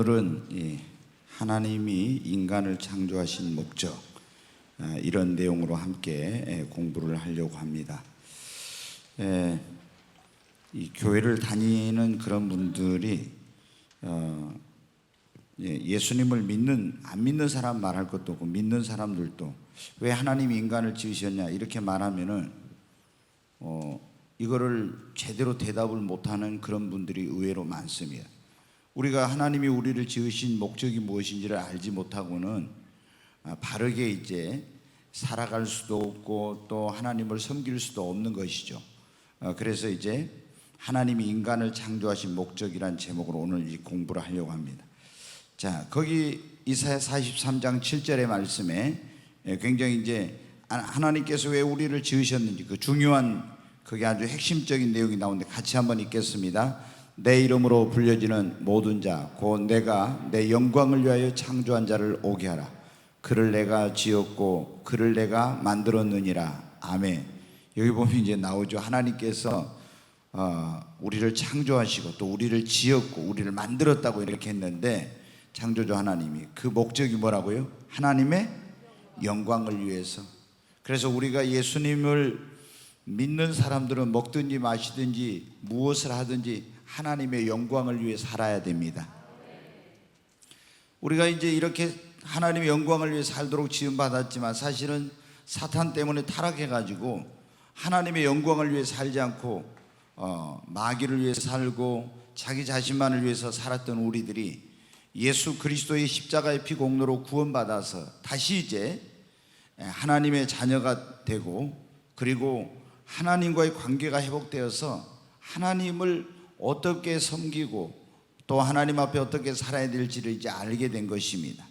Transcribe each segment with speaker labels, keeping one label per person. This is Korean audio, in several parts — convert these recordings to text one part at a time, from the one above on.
Speaker 1: 오늘은 하나님이 인간을 창조하신 목적, 이런 내용으로 함께 공부를 하려고 합니다. 이 교회를 다니는 그런 분들이 예수님을 안 믿는 사람 말할 것도 없고, 믿는 사람들도 왜 하나님이 인간을 지으셨냐 이렇게 말하면은 이거를 제대로 대답을 못하는 그런 분들이 의외로 많습니다. 우리가 하나님이 우리를 지으신 목적이 무엇인지를 알지 못하고는 바르게 이제 살아갈 수도 없고 또 하나님을 섬길 수도 없는 것이죠. 그래서 이제 하나님이 인간을 창조하신 목적이란 제목으로 오늘 이 공부를 하려고 합니다. 자, 거기 이사야 43장 7절의 말씀에 굉장히 이제 하나님께서 왜 우리를 지으셨는지 그 중요한 그게 아주 핵심적인 내용이 나오는데 같이 한번 읽겠습니다. 내 이름으로 불려지는 모든 자 곧 내가 내 영광을 위하여 창조한 자를 오게 하라. 그를 내가 지었고 그를 내가 만들었느니라. 아멘. 여기 보면 이제 나오죠. 하나님께서 우리를 창조하시고 또 우리를 지었고 우리를 만들었다고 이렇게 했는데, 창조주 하나님이 그 목적이 뭐라고요? 하나님의 영광을 위해서. 그래서 우리가 예수님을 믿는 사람들은 먹든지 마시든지 무엇을 하든지 하나님의 영광을 위해 살아야 됩니다. 우리가 이제 이렇게 하나님의 영광을 위해 살도록 지음받았지만 사실은 사탄 때문에 타락해가지고 하나님의 영광을 위해 살지 않고 마귀를 위해 살고 자기 자신만을 위해서 살았던 우리들이 예수 그리스도의 십자가의 피 공로로 구원받아서 다시 이제 하나님의 자녀가 되고, 그리고 하나님과의 관계가 회복되어서 하나님을 어떻게 섬기고 또 하나님 앞에 어떻게 살아야 될지를 이제 알게 된 것입니다.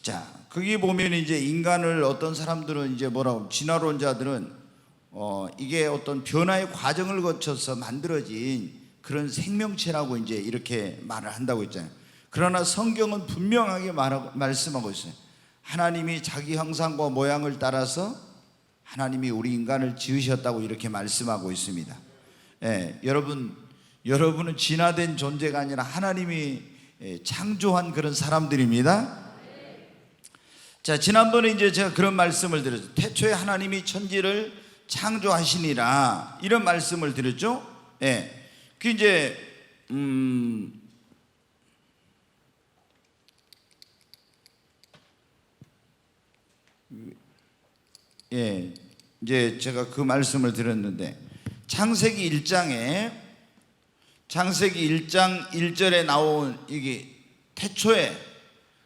Speaker 1: 자, 거기 보면 이제 인간을 어떤 사람들은 이제 뭐라고, 진화론자들은 이게 어떤 변화의 과정을 거쳐서 만들어진 그런 생명체라고 이제 이렇게 말을 한다고 했잖아요. 그러나 성경은 분명하게 말씀하고 있어요. 하나님이 자기 형상과 모양을 따라서 하나님이 우리 인간을 지으셨다고 이렇게 말씀하고 있습니다. 여러분은 진화된 존재가 아니라 하나님이 창조한 그런 사람들입니다. 자, 지난번에 이제 제가 그런 말씀을 드렸죠. 태초에 하나님이 천지를 창조하시니라 이런 말씀을 드렸죠. 그 이제 이제 제가 그 말씀을 드렸는데, 창세기 1장 1절에 나온 이게 태초에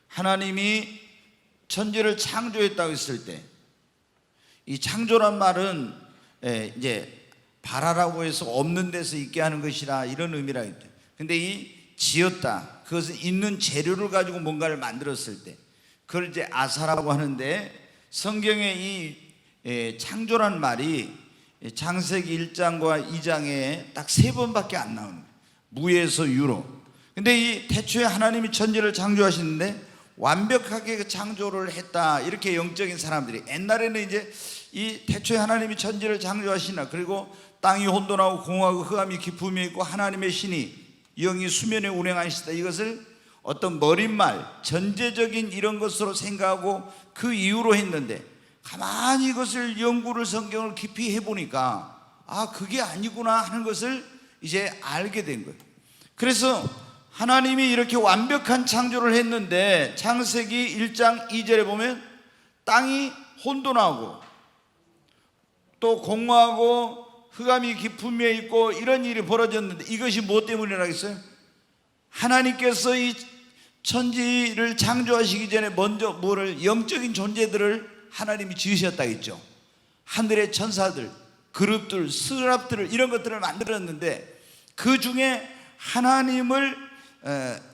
Speaker 1: 하나님이 천지를 창조했다고 했을 때, 이 창조란 말은 이제 바라라고 해서 없는 데서 있게 하는 것이라 이런 의미라 했대. 근데 이 지었다, 그것은 있는 재료를 가지고 뭔가를 만들었을 때 그걸 이제 아사라고 하는데, 성경에 이 창조란 말이 창세기 1장과 2장에 딱 3번밖에 안 나오는 거예요. 무에서 유로. 근데 이 태초에 하나님이 천지를 창조하시는데 완벽하게 그 창조를 했다, 이렇게 영적인 사람들이, 옛날에는 이제 이 태초에 하나님이 천지를 창조하시나, 그리고 땅이 혼돈하고 공허하고 흑암이 깊음이 있고 하나님의 신이 영이 수면에 운행하시다, 이것을 어떤 머릿말 전제적인 이런 것으로 생각하고 그 이유로 했는데, 가만히 이것을 연구를 성경을 깊이 해보니까 그게 아니구나 하는 것을 이제 알게 된 거예요. 그래서 하나님이 이렇게 완벽한 창조를 했는데 창세기 1장 2절에 보면 땅이 혼돈하고 또 공허하고 흑암이 깊음에 있고 이런 일이 벌어졌는데, 이것이 무엇 때문이라겠어요? 하나님께서 이 천지를 창조하시기 전에 먼저 뭐를, 영적인 존재들을 하나님이 지으셨다 했죠. 하늘의 천사들, 그룹들, 스랍들을, 이런 것들을 만들었는데 그 중에 하나님을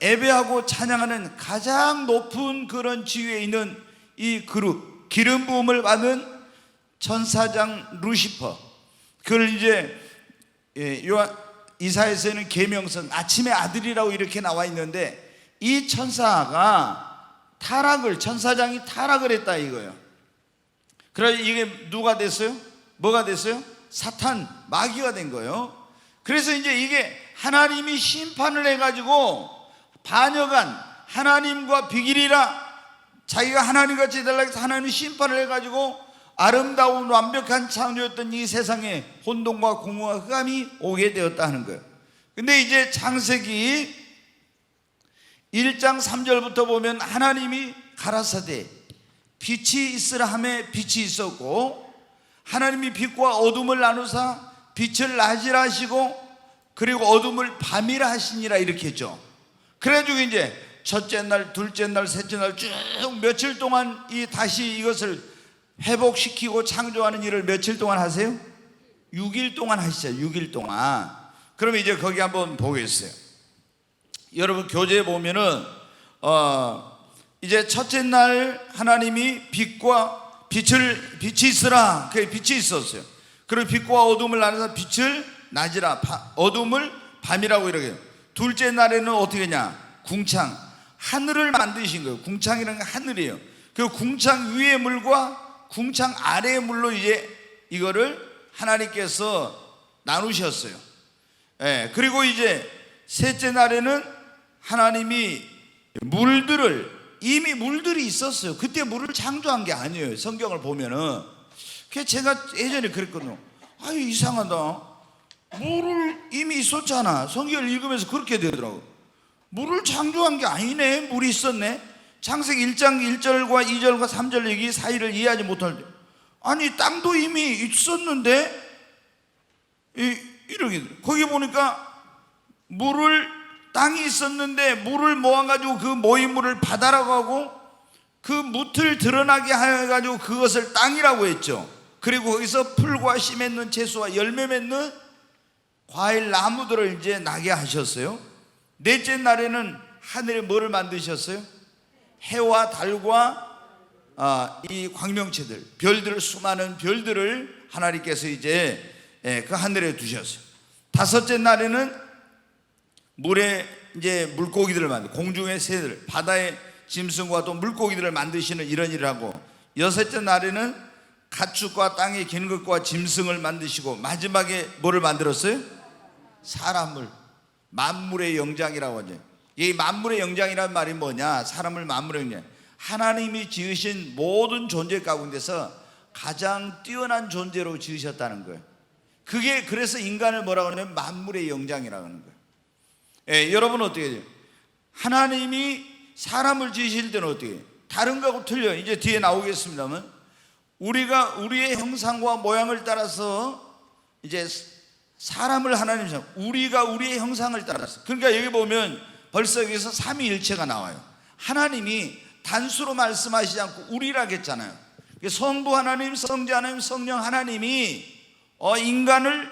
Speaker 1: 예배하고 찬양하는 가장 높은 그런 지위에 있는 이 그룹, 기름 부음을 받은 천사장 루시퍼, 그걸 이제 이사야서에는 계명선 아침의 아들이라고 이렇게 나와 있는데, 이 천사가 천사장이 타락을 했다 이거예요. 그래서 이게 누가 됐어요? 뭐가 됐어요? 사탄, 마귀가 된 거예요. 그래서 이제 이게 하나님이 심판을 해가지고 반역한 하나님과 비길이라 자기가 하나님같이 되려고 해서 하나님이 심판을 해가지고 아름다운 완벽한 창조였던 이 세상에 혼돈과 공허와 흑암이 오게 되었다 하는 거예요. 근데 이제 창세기 1장 3절부터 보면 하나님이 가라사대 빛이 있으라 하매 빛이 있었고, 하나님이 빛과 어둠을 나누사 빛을 낮이라 하시고 그리고 어둠을 밤이라 하시니라 이렇게 했죠. 그래가지고 이제 첫째 날, 둘째 날, 셋째 날 쭉 며칠 동안 다시 이것을 회복시키고 창조하는 일을 며칠 동안 하세요? 6일 동안 하시죠. 6일 동안. 그러면 이제 거기 한번 보겠어요. 여러분 교재에 보면은 이제 첫째 날 하나님이 빛이 있으라, 그 빛이 있었어요. 그리고 빛과 어둠을 나눠서 빛을 낮이라, 어둠을 밤이라고 이렇게 해요. 둘째 날에는 어떻게 했냐? 궁창, 하늘을 만드신 거예요. 궁창이라는 게 하늘이에요. 그 궁창 위의 물과 궁창 아래의 물로 이제 이거를 하나님께서 나누셨어요. 예, 그리고 이제 셋째 날에는 하나님이 이미 물들이 있었어요. 그때 물을 창조한 게 아니에요. 성경을 보면은. 그래서 제가 예전에 그랬거든요. 아유, 이상하다. 물을 이미 있었잖아. 성경을 읽으면서 그렇게 되더라고. 물을 창조한 게 아니네. 물이 있었네. 창세기 1장 1절과 2절과 3절 얘기 사이를 이해하지 못할 때, 아니 땅도 이미 있었는데 이렇게 거기 보니까 땅이 있었는데 물을 모아가지고 그 모인 물을 바다라고 하고 그 뭇을 드러나게 해가지고 그것을 땅이라고 했죠. 그리고 거기서 풀과 씨 맺는 채소와 열매 맺는 과일 나무들을 이제 나게 하셨어요. 넷째 날에는 하늘에 뭐를 만드셨어요? 해와 달과 이 광명체들, 별들을, 수많은 별들을 하나님께서 이제 그 하늘에 두셨어요. 다섯째 날에는 물에 이제 물고기들을 공중의 새들, 바다의 짐승과 또 물고기들을 만드시는 이런 일을 하고, 여섯째 날에는 가축과 땅에 기는 것과 짐승을 만드시고, 마지막에 뭐를 만들었어요? 사람을, 만물의 영장이라고 하죠. 이 만물의 영장이라는 말이 뭐냐? 사람을 만물의 영장, 하나님이 지으신 모든 존재 가운데서 가장 뛰어난 존재로 지으셨다는 거예요. 그게 그래서 인간을 뭐라고 하냐면 만물의 영장이라고 하는 거예요. 예, 여러분은 어떻게 해요? 하나님이 사람을 지으실 때는 어떻게 해요? 다른 거하고 틀려요. 이제 뒤에 나오겠습니다만, 우리가 우리의 형상과 모양을 따라서 이제 사람을 하나님, 우리가 우리의 형상을 따라서, 그러니까 여기 보면 벌써 여기서 삼위일체가 나와요. 하나님이 단수로 말씀하시지 않고 우리라고 했잖아요. 성부 하나님, 성자 하나님, 성령 하나님이 인간을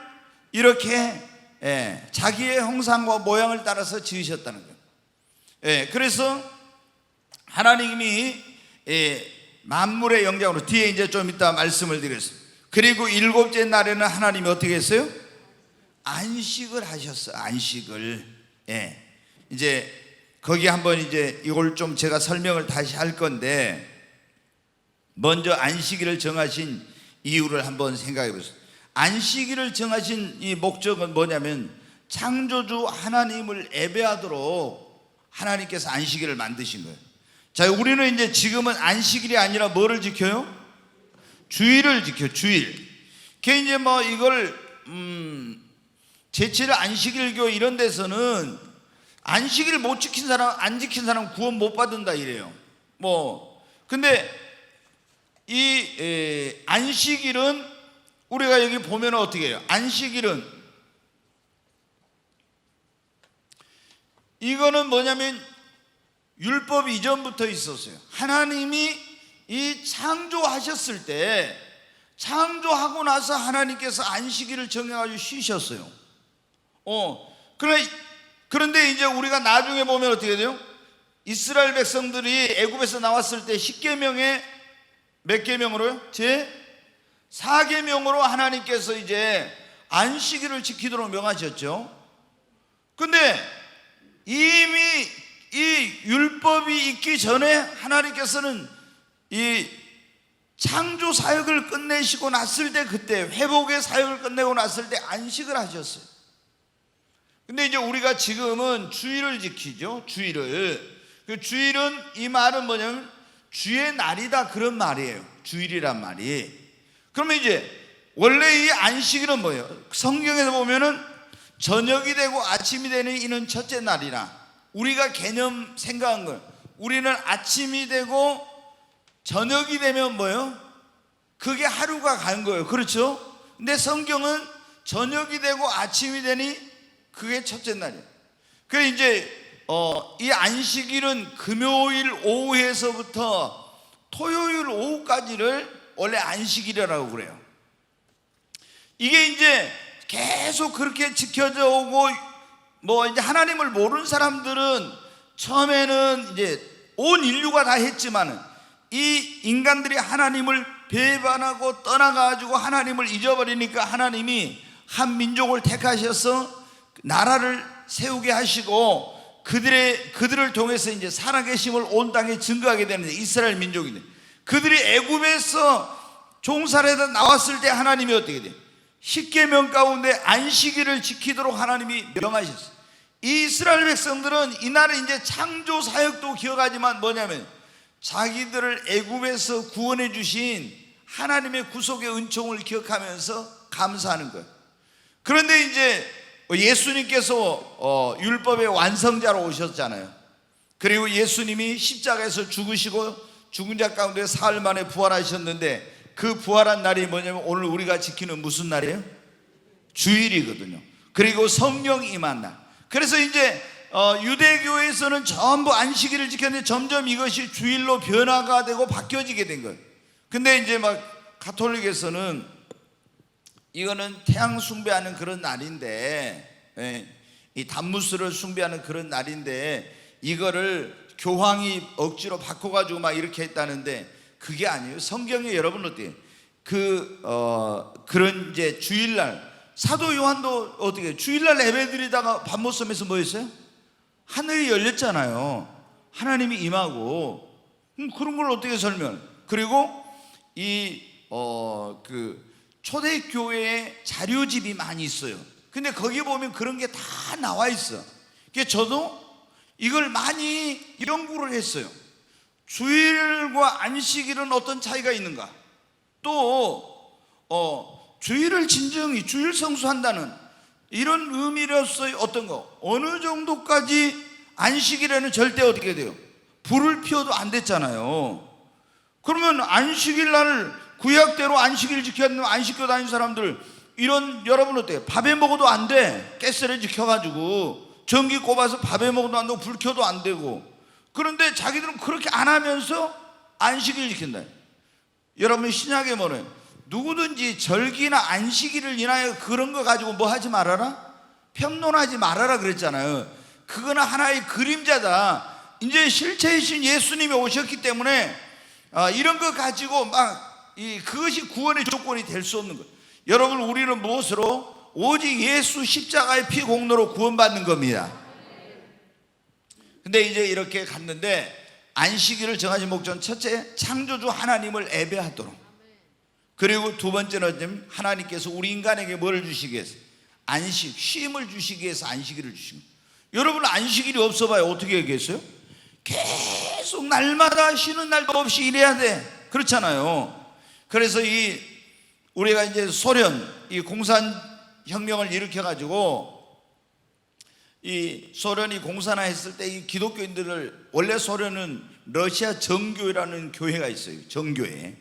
Speaker 1: 이렇게 자기의 형상과 모양을 따라서 지으셨다는 거예요. 그래서 하나님이 만물의 영장으로, 뒤에 이제 좀 이따 말씀을 드리겠습니다. 그리고 일곱째 날에는 하나님이 어떻게 했어요? 안식을 하셨어요. 안식을. 이제 거기 한번 이제 이걸 좀 제가 설명을 다시 할 건데, 먼저 안식일을 정하신 이유를 한번 생각해 보세요. 안식일을 정하신 이 목적은 뭐냐면, 창조주 하나님을 예배하도록 하나님께서 안식일을 만드신 거예요. 자, 우리는 이제 지금은 안식일이 아니라 뭐를 지켜요? 주일을 지켜요. 주일. 그게 이제 뭐 이걸 제7일 안식일교 이런 데서는 안식일 못 지킨 사람, 안 지킨 사람 구원 못 받는다 이래요. 근데 이 안식일은 우리가 여기 보면 어떻게 해요? 안식일은 이거는 뭐냐면 율법 이전부터 있었어요. 하나님이 이 창조하셨을 때, 창조하고 나서 하나님께서 안식일을 정해가지고 쉬셨어요. 그런데 이제 우리가 나중에 보면 어떻게 돼요? 이스라엘 백성들이 애굽에서 나왔을 때 10계명에 몇 계명으로요? 제 4계명으로 하나님께서 이제 안식일을 지키도록 명하셨죠. 근데 이미 이 율법이 있기 전에 하나님께서는 이 창조 사역을 끝내시고 났을 때, 그때 회복의 사역을 끝내고 났을 때 안식을 하셨어요. 근데 이제 우리가 지금은 주일을 지키죠. 주일을. 그 주일은, 이 말은 뭐냐면 주의 날이다, 그런 말이에요. 주일이란 말이. 그러면 이제 원래 이 안식일은 뭐예요? 성경에서 보면은 저녁이 되고 아침이 되는 이는 첫째 날이라. 우리가 개념 생각한 걸, 우리는 아침이 되고 저녁이 되면 뭐예요? 그게 하루가 간 거예요. 그렇죠? 근데 성경은 저녁이 되고 아침이 되니 그게 첫째 날이에요. 그래서 이제 이 안식일은 금요일 오후에서부터 토요일 오후까지를 원래 안식일이라고 그래요. 이게 이제 계속 그렇게 지켜져 오고, 뭐 이제 하나님을 모르는 사람들은 처음에는 이제 온 인류가 다 했지만은, 이 인간들이 하나님을 배반하고 떠나가지고 하나님을 잊어버리니까 하나님이 한 민족을 택하셔서 나라를 세우게 하시고, 그들을 통해서 이제 살아계심을 온 땅에 증거하게 되는데, 이스라엘 민족인데, 그들이 애굽에서 종살이에서 나왔을 때 하나님이 어떻게 돼요? 십계명 가운데 안식일을 지키도록 하나님이 명하셨어요. 이 이스라엘 백성들은 이날에 이제 창조 사역도 기억하지만 뭐냐면 자기들을 애굽에서 구원해 주신 하나님의 구속의 은총을 기억하면서 감사하는 거예요. 그런데 이제 예수님께서 율법의 완성자로 오셨잖아요. 그리고 예수님이 십자가에서 죽으시고 죽은 자 가운데 사흘 만에 부활하셨는데, 그 부활한 날이 뭐냐면 오늘 우리가 지키는 무슨 날이에요? 주일이거든요. 그리고 성령 임한 날. 그래서 이제 유대교에서는 전부 안식일을 지켰는데 점점 이것이 주일로 변화가 되고 바뀌어지게 된 거예요. 근데 이제 막 가톨릭에서는 이거는 태양 숭배하는 그런 날인데, 이 담무스를 숭배하는 그런 날인데 이거를 교황이 억지로 바꿔가지고 막 이렇게 했다는데, 그게 아니에요. 성경에 여러분 어때요? 그런 이제 주일날, 사도 요한도 어떻게 주일날 예배드리다가 밥 먹으면서 뭐 했어요? 하늘이 열렸잖아요. 하나님이 임하고. 그런 걸 어떻게 설명? 그리고 초대교회에 자료집이 많이 있어요. 근데 거기 보면 그런 게 다 나와 있어. 그래서 저도 이걸 많이 연구를 했어요. 주일과 안식일은 어떤 차이가 있는가? 또 주일을 진정히 주일 성수한다는 이런 의미로서 어떤 거, 어느 정도까지 안식일에는 절대 어떻게 돼요? 불을 피워도 안 됐잖아요. 그러면 안식일 날 구약대로 안식일 지켰는 안식교 다니는 사람들, 이런 여러분 어때요? 밥에 먹어도 안 돼. 가스를 지켜가지고 전기 꼽아서 밥에 먹어도 안 되고 불 켜도 안 되고. 그런데 자기들은 그렇게 안 하면서 안식일 지킨다. 여러분 신약에 뭐래요? 누구든지 절기나 안식일을 인하여 그런 거 가지고 뭐 하지 말아라? 평론하지 말아라 그랬잖아요. 그거는 하나의 그림자다. 이제 실체이신 예수님이 오셨기 때문에 이런 거 가지고 그것이 구원의 조건이 될 수 없는 거예요. 여러분, 우리는 무엇으로? 오직 예수 십자가의 피 공로로 구원받는 겁니다. 근데 이제 이렇게 갔는데, 안식일을 정하신 목적은 첫째, 창조주 하나님을 예배하도록. 그리고 두 번째는 하나님께서 우리 인간에게 뭐를 주시기 위해서? 안식, 쉼을 주시기 위해서 안식일을 주신 거예요. 여러분, 안식일이 없어 봐요. 어떻게 얘기했어요? 계속 날마다 쉬는 날도 없이 일해야 돼. 그렇잖아요. 그래서 우리가 이제 소련, 이 공산혁명을 일으켜가지고, 이 소련이 공산화했을 때 이 기독교인들을, 원래 소련은 러시아 정교회라는 교회가 있어요. 정교회.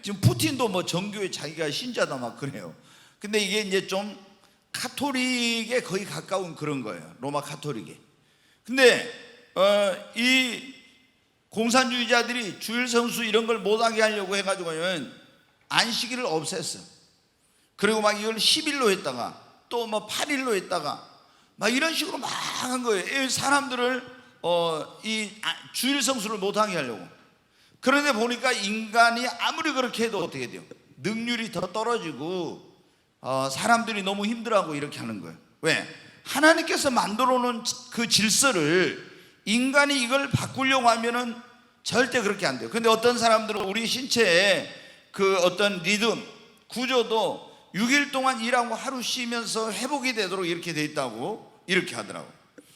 Speaker 1: 지금 푸틴도 뭐 정교회 자기가 신자다 막 그래요. 근데 이게 이제 좀 카톨릭에 거의 가까운 그런 거예요. 로마 카톨릭에. 근데 이 공산주의자들이 주일 성수 이런 걸 못하게 하려고 해가지고는 안식일을 없앴어. 그리고 막 이걸 10일로 했다가 또 뭐 8일로 했다가 막 이런 식으로 막 한 거예요. 사람들을 이 주일 성수를 못하게 하려고. 그런데 보니까 인간이 아무리 그렇게 해도 어떻게 돼요? 능률이 더 떨어지고 사람들이 너무 힘들어하고 이렇게 하는 거예요. 왜? 하나님께서 만들어 놓은 그 질서를 인간이 이걸 바꾸려고 하면은 절대 그렇게 안 돼요. 근데 어떤 사람들은 우리 신체의 그 어떤 리듬, 구조도 6일 동안 일하고 하루 쉬면서 회복이 되도록 이렇게 돼 있다고 이렇게 하더라고.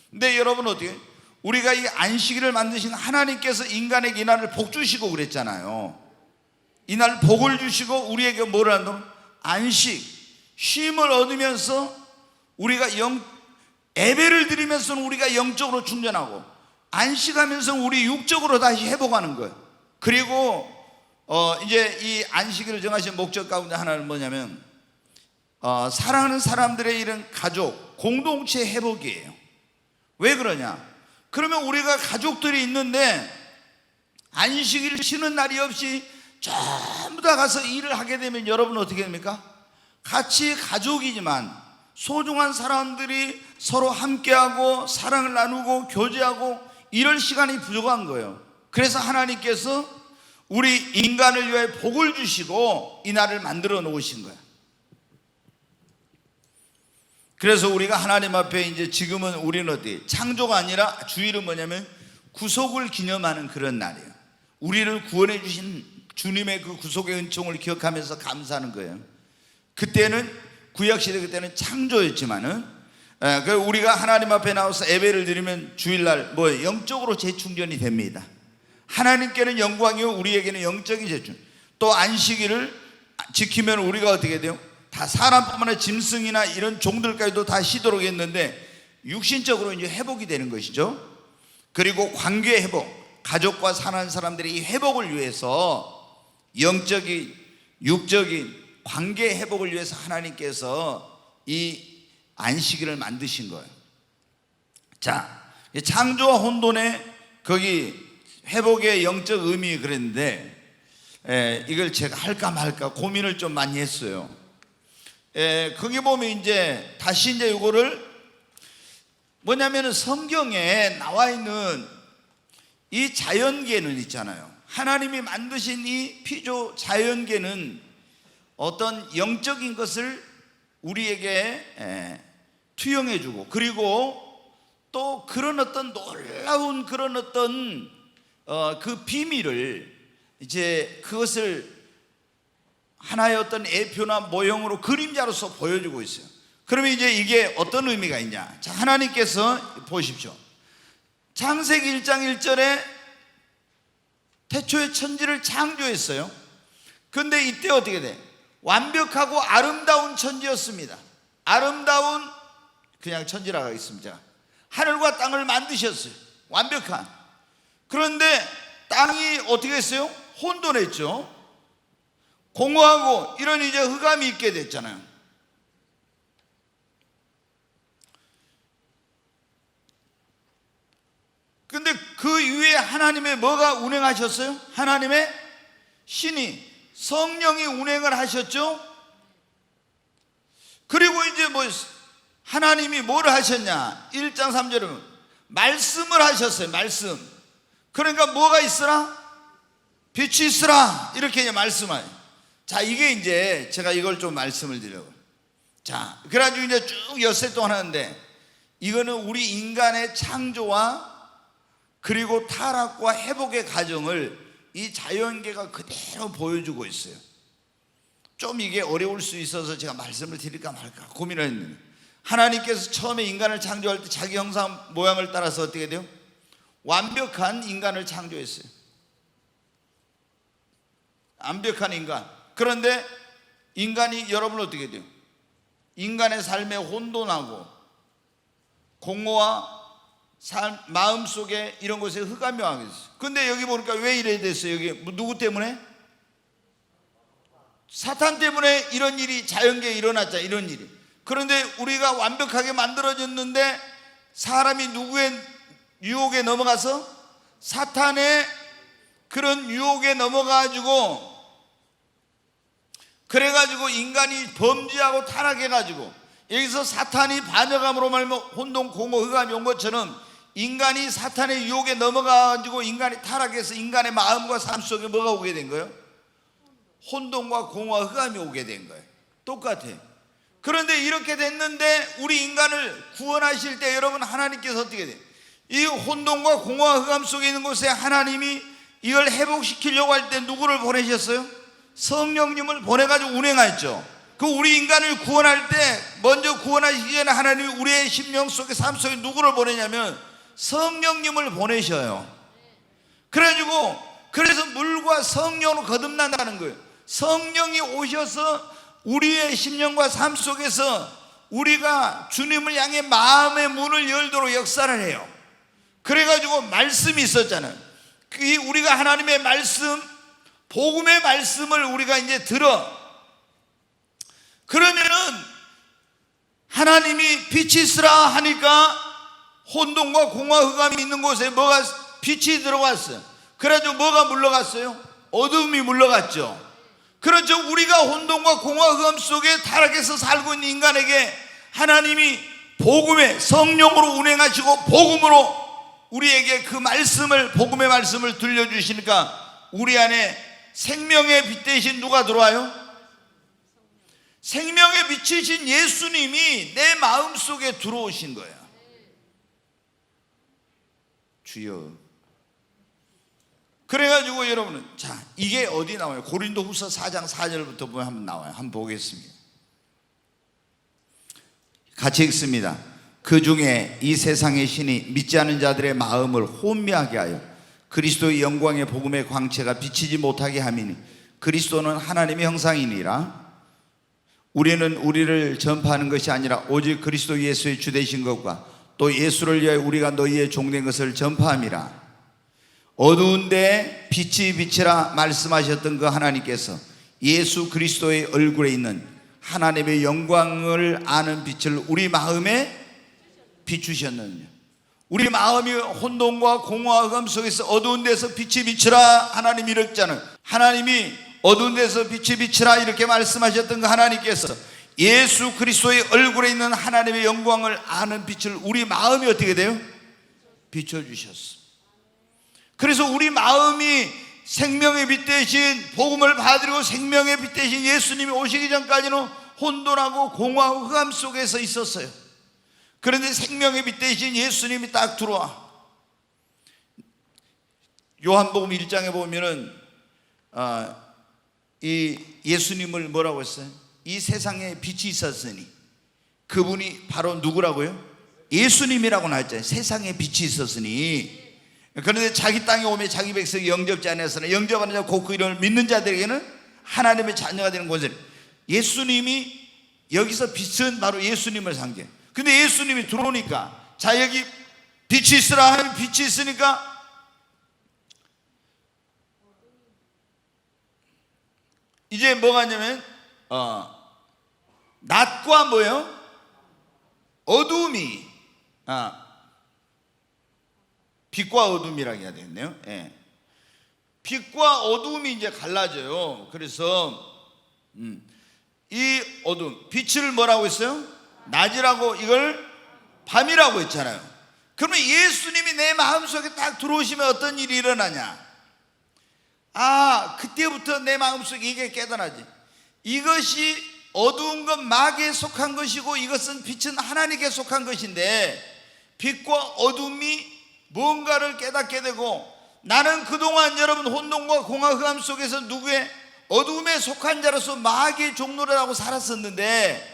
Speaker 1: 근데 여러분 어떻게, 우리가 이 안식일을 만드신 하나님께서 인간에게 이날을 복 주시고 그랬잖아요. 이날 복을 주시고 우리에게 뭐를 한다고? 안식, 쉼을 얻으면서 우리가 예배를 드리면서 우리가 영적으로 충전하고, 안식하면서 우리 육적으로 다시 회복하는 거예요. 그리고 이제 이 안식일을 정하신 목적 가운데 하나는 뭐냐면 사랑하는 사람들의 이런 가족 공동체 회복이에요. 왜 그러냐? 그러면 우리가 가족들이 있는데 안식일 쉬는 날이 없이 전부 다 가서 일을 하게 되면 여러분 어떻게 됩니까? 같이 가족이지만 소중한 사람들이 서로 함께하고 사랑을 나누고 교제하고 이럴 시간이 부족한 거예요. 그래서 하나님께서 우리 인간을 위해 복을 주시고 이 날을 만들어 놓으신 거예요. 그래서 우리가 하나님 앞에 이제 지금은 우리는 어디 창조가 아니라 주일은 뭐냐면 구속을 기념하는 그런 날이에요. 우리를 구원해 주신 주님의 그 구속의 은총을 기억하면서 감사하는 거예요. 그때는 구약시대 그때는 창조였지만은 우리가 하나님 앞에 나와서 예배를 드리면 주일날 뭐 영적으로 재충전이 됩니다. 하나님께는 영광이요 우리에게는 영적인 재충전. 또 안식일을 지키면 우리가 어떻게 돼요? 다 사람뿐만 아니라 짐승이나 이런 종들까지도 다 쉬도록 했는데 육신적으로 이제 회복이 되는 것이죠. 그리고 관계 회복, 가족과 사는 사람들의 이 회복을 위해서 영적인 육적인 관계 회복을 위해서 하나님께서 이 안식일을 만드신 거예요. 자, 창조와 혼돈의 거기 회복의 영적 의미 그랬는데 이걸 제가 할까 말까 고민을 좀 많이 했어요. 거기 보면 이제 다시 이제 이거를 뭐냐면은 성경에 나와 있는 이 자연계는 있잖아요. 하나님이 만드신 이 피조 자연계는 어떤 영적인 것을 우리에게 투영해 주고, 그리고 또 그런 어떤 놀라운 그런 어떤 그 비밀을 이제 그것을 하나의 어떤 예표나 모형으로 그림자로서 보여주고 있어요. 그러면 이제 이게 어떤 의미가 있냐? 자, 하나님께서 보십시오. 창세기 1장 1절에 태초에 천지를 창조했어요. 그런데 이때 어떻게 돼? 완벽하고 아름다운 천지였습니다. 아름다운 그냥 천지라고 하겠습니다. 하늘과 땅을 만드셨어요. 완벽한. 그런데 땅이 어떻게 했어요? 혼돈했죠. 공허하고 이런 이제 흑암이 있게 됐잖아요. 근데 그 위에 하나님의 뭐가 운행하셨어요? 하나님의 신이 성령이 운행을 하셨죠. 그리고 이제 뭐 하나님이 뭐를 하셨냐? 1장 3절은 말씀을 하셨어요. 말씀. 그러니까 뭐가 있으라? 빛이 있으라. 이렇게 이제 말씀하요. 자, 이게 이제 제가 이걸 좀 말씀을 드려요. 자, 그래가지고 이제 쭉 엿새 동안 하는데 이거는 우리 인간의 창조와 그리고 타락과 회복의 과정을 이 자연계가 그대로 보여주고 있어요. 좀 이게 어려울 수 있어서 제가 말씀을 드릴까 말까 고민을 했는데, 하나님께서 처음에 인간을 창조할 때 자기 형상 모양을 따라서 어떻게 돼요? 완벽한 인간을 창조했어요. 완벽한 인간. 그런데 인간이 여러분 어떻게 돼요? 인간의 삶에 혼돈하고 공허와 마음 속에 이런 것에 흑암이 와 있어요. 근데 여기 보니까 왜 이래 됐어요? 여기 누구 때문에? 사탄 때문에 이런 일이 자연계에 일어났자, 이런 일이. 그런데 우리가 완벽하게 만들어졌는데 사람이 누구의 유혹에 넘어가서 사탄의 그런 유혹에 넘어가가지고 그래가지고 인간이 범죄하고 타락해가지고 여기서 사탄이 반역함으로 말면 혼돈, 공허, 흑암이 온 것처럼 인간이 사탄의 유혹에 넘어가가지고 인간이 타락해서 인간의 마음과 삶 속에 뭐가 오게 된 거예요? 혼돈과 공허와 흑암이 오게 된 거예요. 똑같아. 그런데 이렇게 됐는데 우리 인간을 구원하실 때 여러분 하나님께서 어떻게 돼요? 이 혼돈과 공허와 흑암 속에 있는 곳에 하나님이 이걸 회복시키려고 할 때 누구를 보내셨어요? 성령님을 보내가지고 운행하였죠. 그 우리 인간을 구원할 때 먼저 구원하시기 전에 하나님이 우리의 심령 속에 삶 속에 누구를 보내냐면 성령님을 보내셔요. 그래서 물과 성령으로 거듭난다는 거예요. 성령이 오셔서 우리의 심령과 삶 속에서 우리가 주님을 향해 마음의 문을 열도록 역사를 해요. 그래가지고 말씀이 있었잖아요. 우리가 하나님의 말씀, 복음의 말씀을 우리가 이제 들어. 그러면은 하나님이 빛이 있으라 하니까 혼돈과 공허 흑암이 있는 곳에 뭐가 빛이 들어갔어요. 그래가지고 뭐가 물러갔어요? 어둠이 물러갔죠. 그렇죠. 우리가 혼돈과 공허 흑암 속에 타락해서 살고 있는 인간에게 하나님이 복음의 성령으로 운행하시고 복음으로 우리에게 그 말씀을, 복음의 말씀을 들려주시니까 우리 안에 생명의 빛 대신 누가 들어와요? 생명의 빛이신 예수님이 내 마음속에 들어오신 거예요. 주여. 그래가지고 여러분은, 자, 이게 어디 나와요? 고린도후서 4장 4절부터 보면 한번 나와요. 한번 보겠습니다. 같이 읽습니다. 그 중에 이 세상의 신이 믿지 않은 자들의 마음을 혼미하게 하여 그리스도의 영광의 복음의 광채가 비치지 못하게 함이니 그리스도는 하나님의 형상이니라. 우리는 우리를 전파하는 것이 아니라 오직 그리스도 예수의 주되신 것과 또 예수를 위하여 우리가 너희의 종된 것을 전파함이라. 어두운데 빛이 비치라 말씀하셨던 그 하나님께서 예수 그리스도의 얼굴에 있는 하나님의 영광을 아는 빛을 우리 마음에 비추셨느냐. 우리 마음이 혼돈과 공허와 흑암 속에서 어두운 데서 빛이 비치라 하나님이 이랬잖아요. 하나님이 어두운 데서 빛이 비치라 이렇게 말씀하셨던 그 하나님께서 예수 그리스도의 얼굴에 있는 하나님의 영광을 아는 빛을 우리 마음이 어떻게 돼요? 비춰주셨어. 그래서 우리 마음이 생명의 빛 대신 복음을 받으려고 생명의 빛 대신 예수님이 오시기 전까지는 혼돈하고 공허하고 흑암 속에서 있었어요. 그런데 생명의 빛 대신 예수님이 딱 들어와. 요한복음 1장에 보면은 이 예수님을 뭐라고 했어요? 이 세상에 빛이 있었으니 그분이 바로 누구라고요? 예수님이라고 나왔잖아요. 세상에 빛이 있었으니. 그런데 자기 땅에 오면 자기 백성이 영접지 않았으나 영접하는 자 곧 그 이름을 믿는 자들에게는 하나님의 자녀가 되는 것을. 예수님이 여기서 빛은 바로 예수님을 상징해요. 근데 예수님이 들어오니까, 자, 여기 빛이 있으라 하면 빛이 있으니까 이제 뭐가 있냐면 낮과 뭐예요? 어둠이 빛과 어둠이라고 해야 되겠네요. 예. 빛과 어둠이 이제 갈라져요. 그래서 이 어둠, 빛을 뭐라고 했어요? 낮이라고, 이걸 밤이라고 했잖아요. 그러면 예수님이 내 마음속에 딱 들어오시면 어떤 일이 일어나냐? 그때부터 내 마음속에 이게 깨달아지. 이것이 어두운 건 마귀에 속한 것이고 이것은 빛은 하나님께 속한 것인데, 빛과 어둠이 뭔가를 깨닫게 되고, 나는 그동안 여러분 혼돈과 공허 흑암 속에서 누구의 어둠에 속한 자로서 마귀의 종노릇하고 살았었는데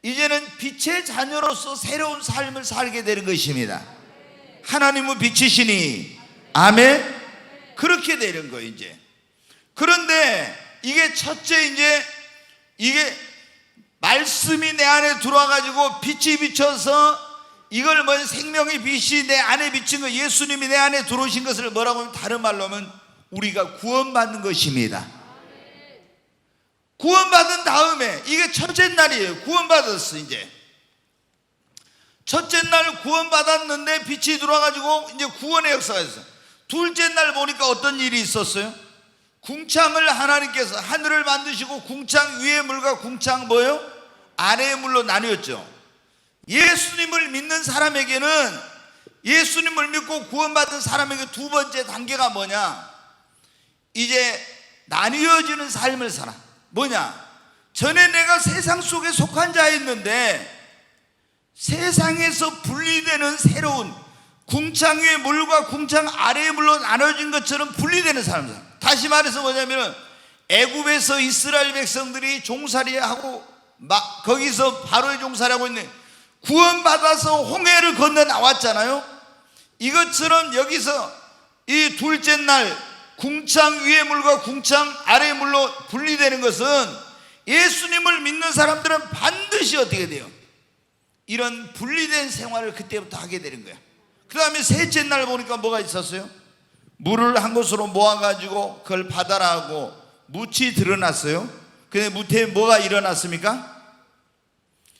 Speaker 1: 이제는 빛의 자녀로서 새로운 삶을 살게 되는 것입니다. 하나님은 빛이시니 아멘. 그렇게 되는 거예요 이제. 그런데 이게 첫째, 이제 이게 말씀이 내 안에 들어와 가지고 빛이 비쳐서 이걸 뭐 생명의 빛이 내 안에 비친 거, 예수님이 내 안에 들어오신 것을 뭐라고 하면, 다른 말로 하면 우리가 구원받는 것입니다. 구원받은 다음에, 이게 첫째 날이에요. 구원받았어. 이제 첫째 날 구원받았는데 빛이 들어와가지고 이제 구원의 역사가 있어요. 둘째 날 보니까 어떤 일이 있었어요? 궁창을 하나님께서 하늘을 만드시고 궁창 위의 물과 궁창 뭐예요? 아래의 물로 나뉘었죠. 예수님을 믿는 사람에게는, 예수님을 믿고 구원받은 사람에게 두 번째 단계가 뭐냐? 이제 나뉘어지는 삶을 살아. 뭐냐? 전에 내가 세상 속에 속한 자였는데 세상에서 분리되는 새로운 궁창 위의 물과 궁창 아래의 물로 나눠진 것처럼 분리되는 사람들. 다시 말해서 뭐냐면 애굽에서 이스라엘 백성들이 종살이하고 거기서 바로의 종살이 하고 있는, 구원받아서 홍해를 건너 나왔잖아요. 이것처럼 여기서 이 둘째 날 궁창 위의 물과 궁창 아래의 물로 분리되는 것은 예수님을 믿는 사람들은 반드시 어떻게 돼요? 이런 분리된 생활을 그때부터 하게 되는 거야. 그 다음에 셋째 날 보니까 뭐가 있었어요? 물을 한 곳으로 모아가지고 그걸 바다라 하고 묻이 드러났어요. 근데 묻에 뭐가 일어났습니까?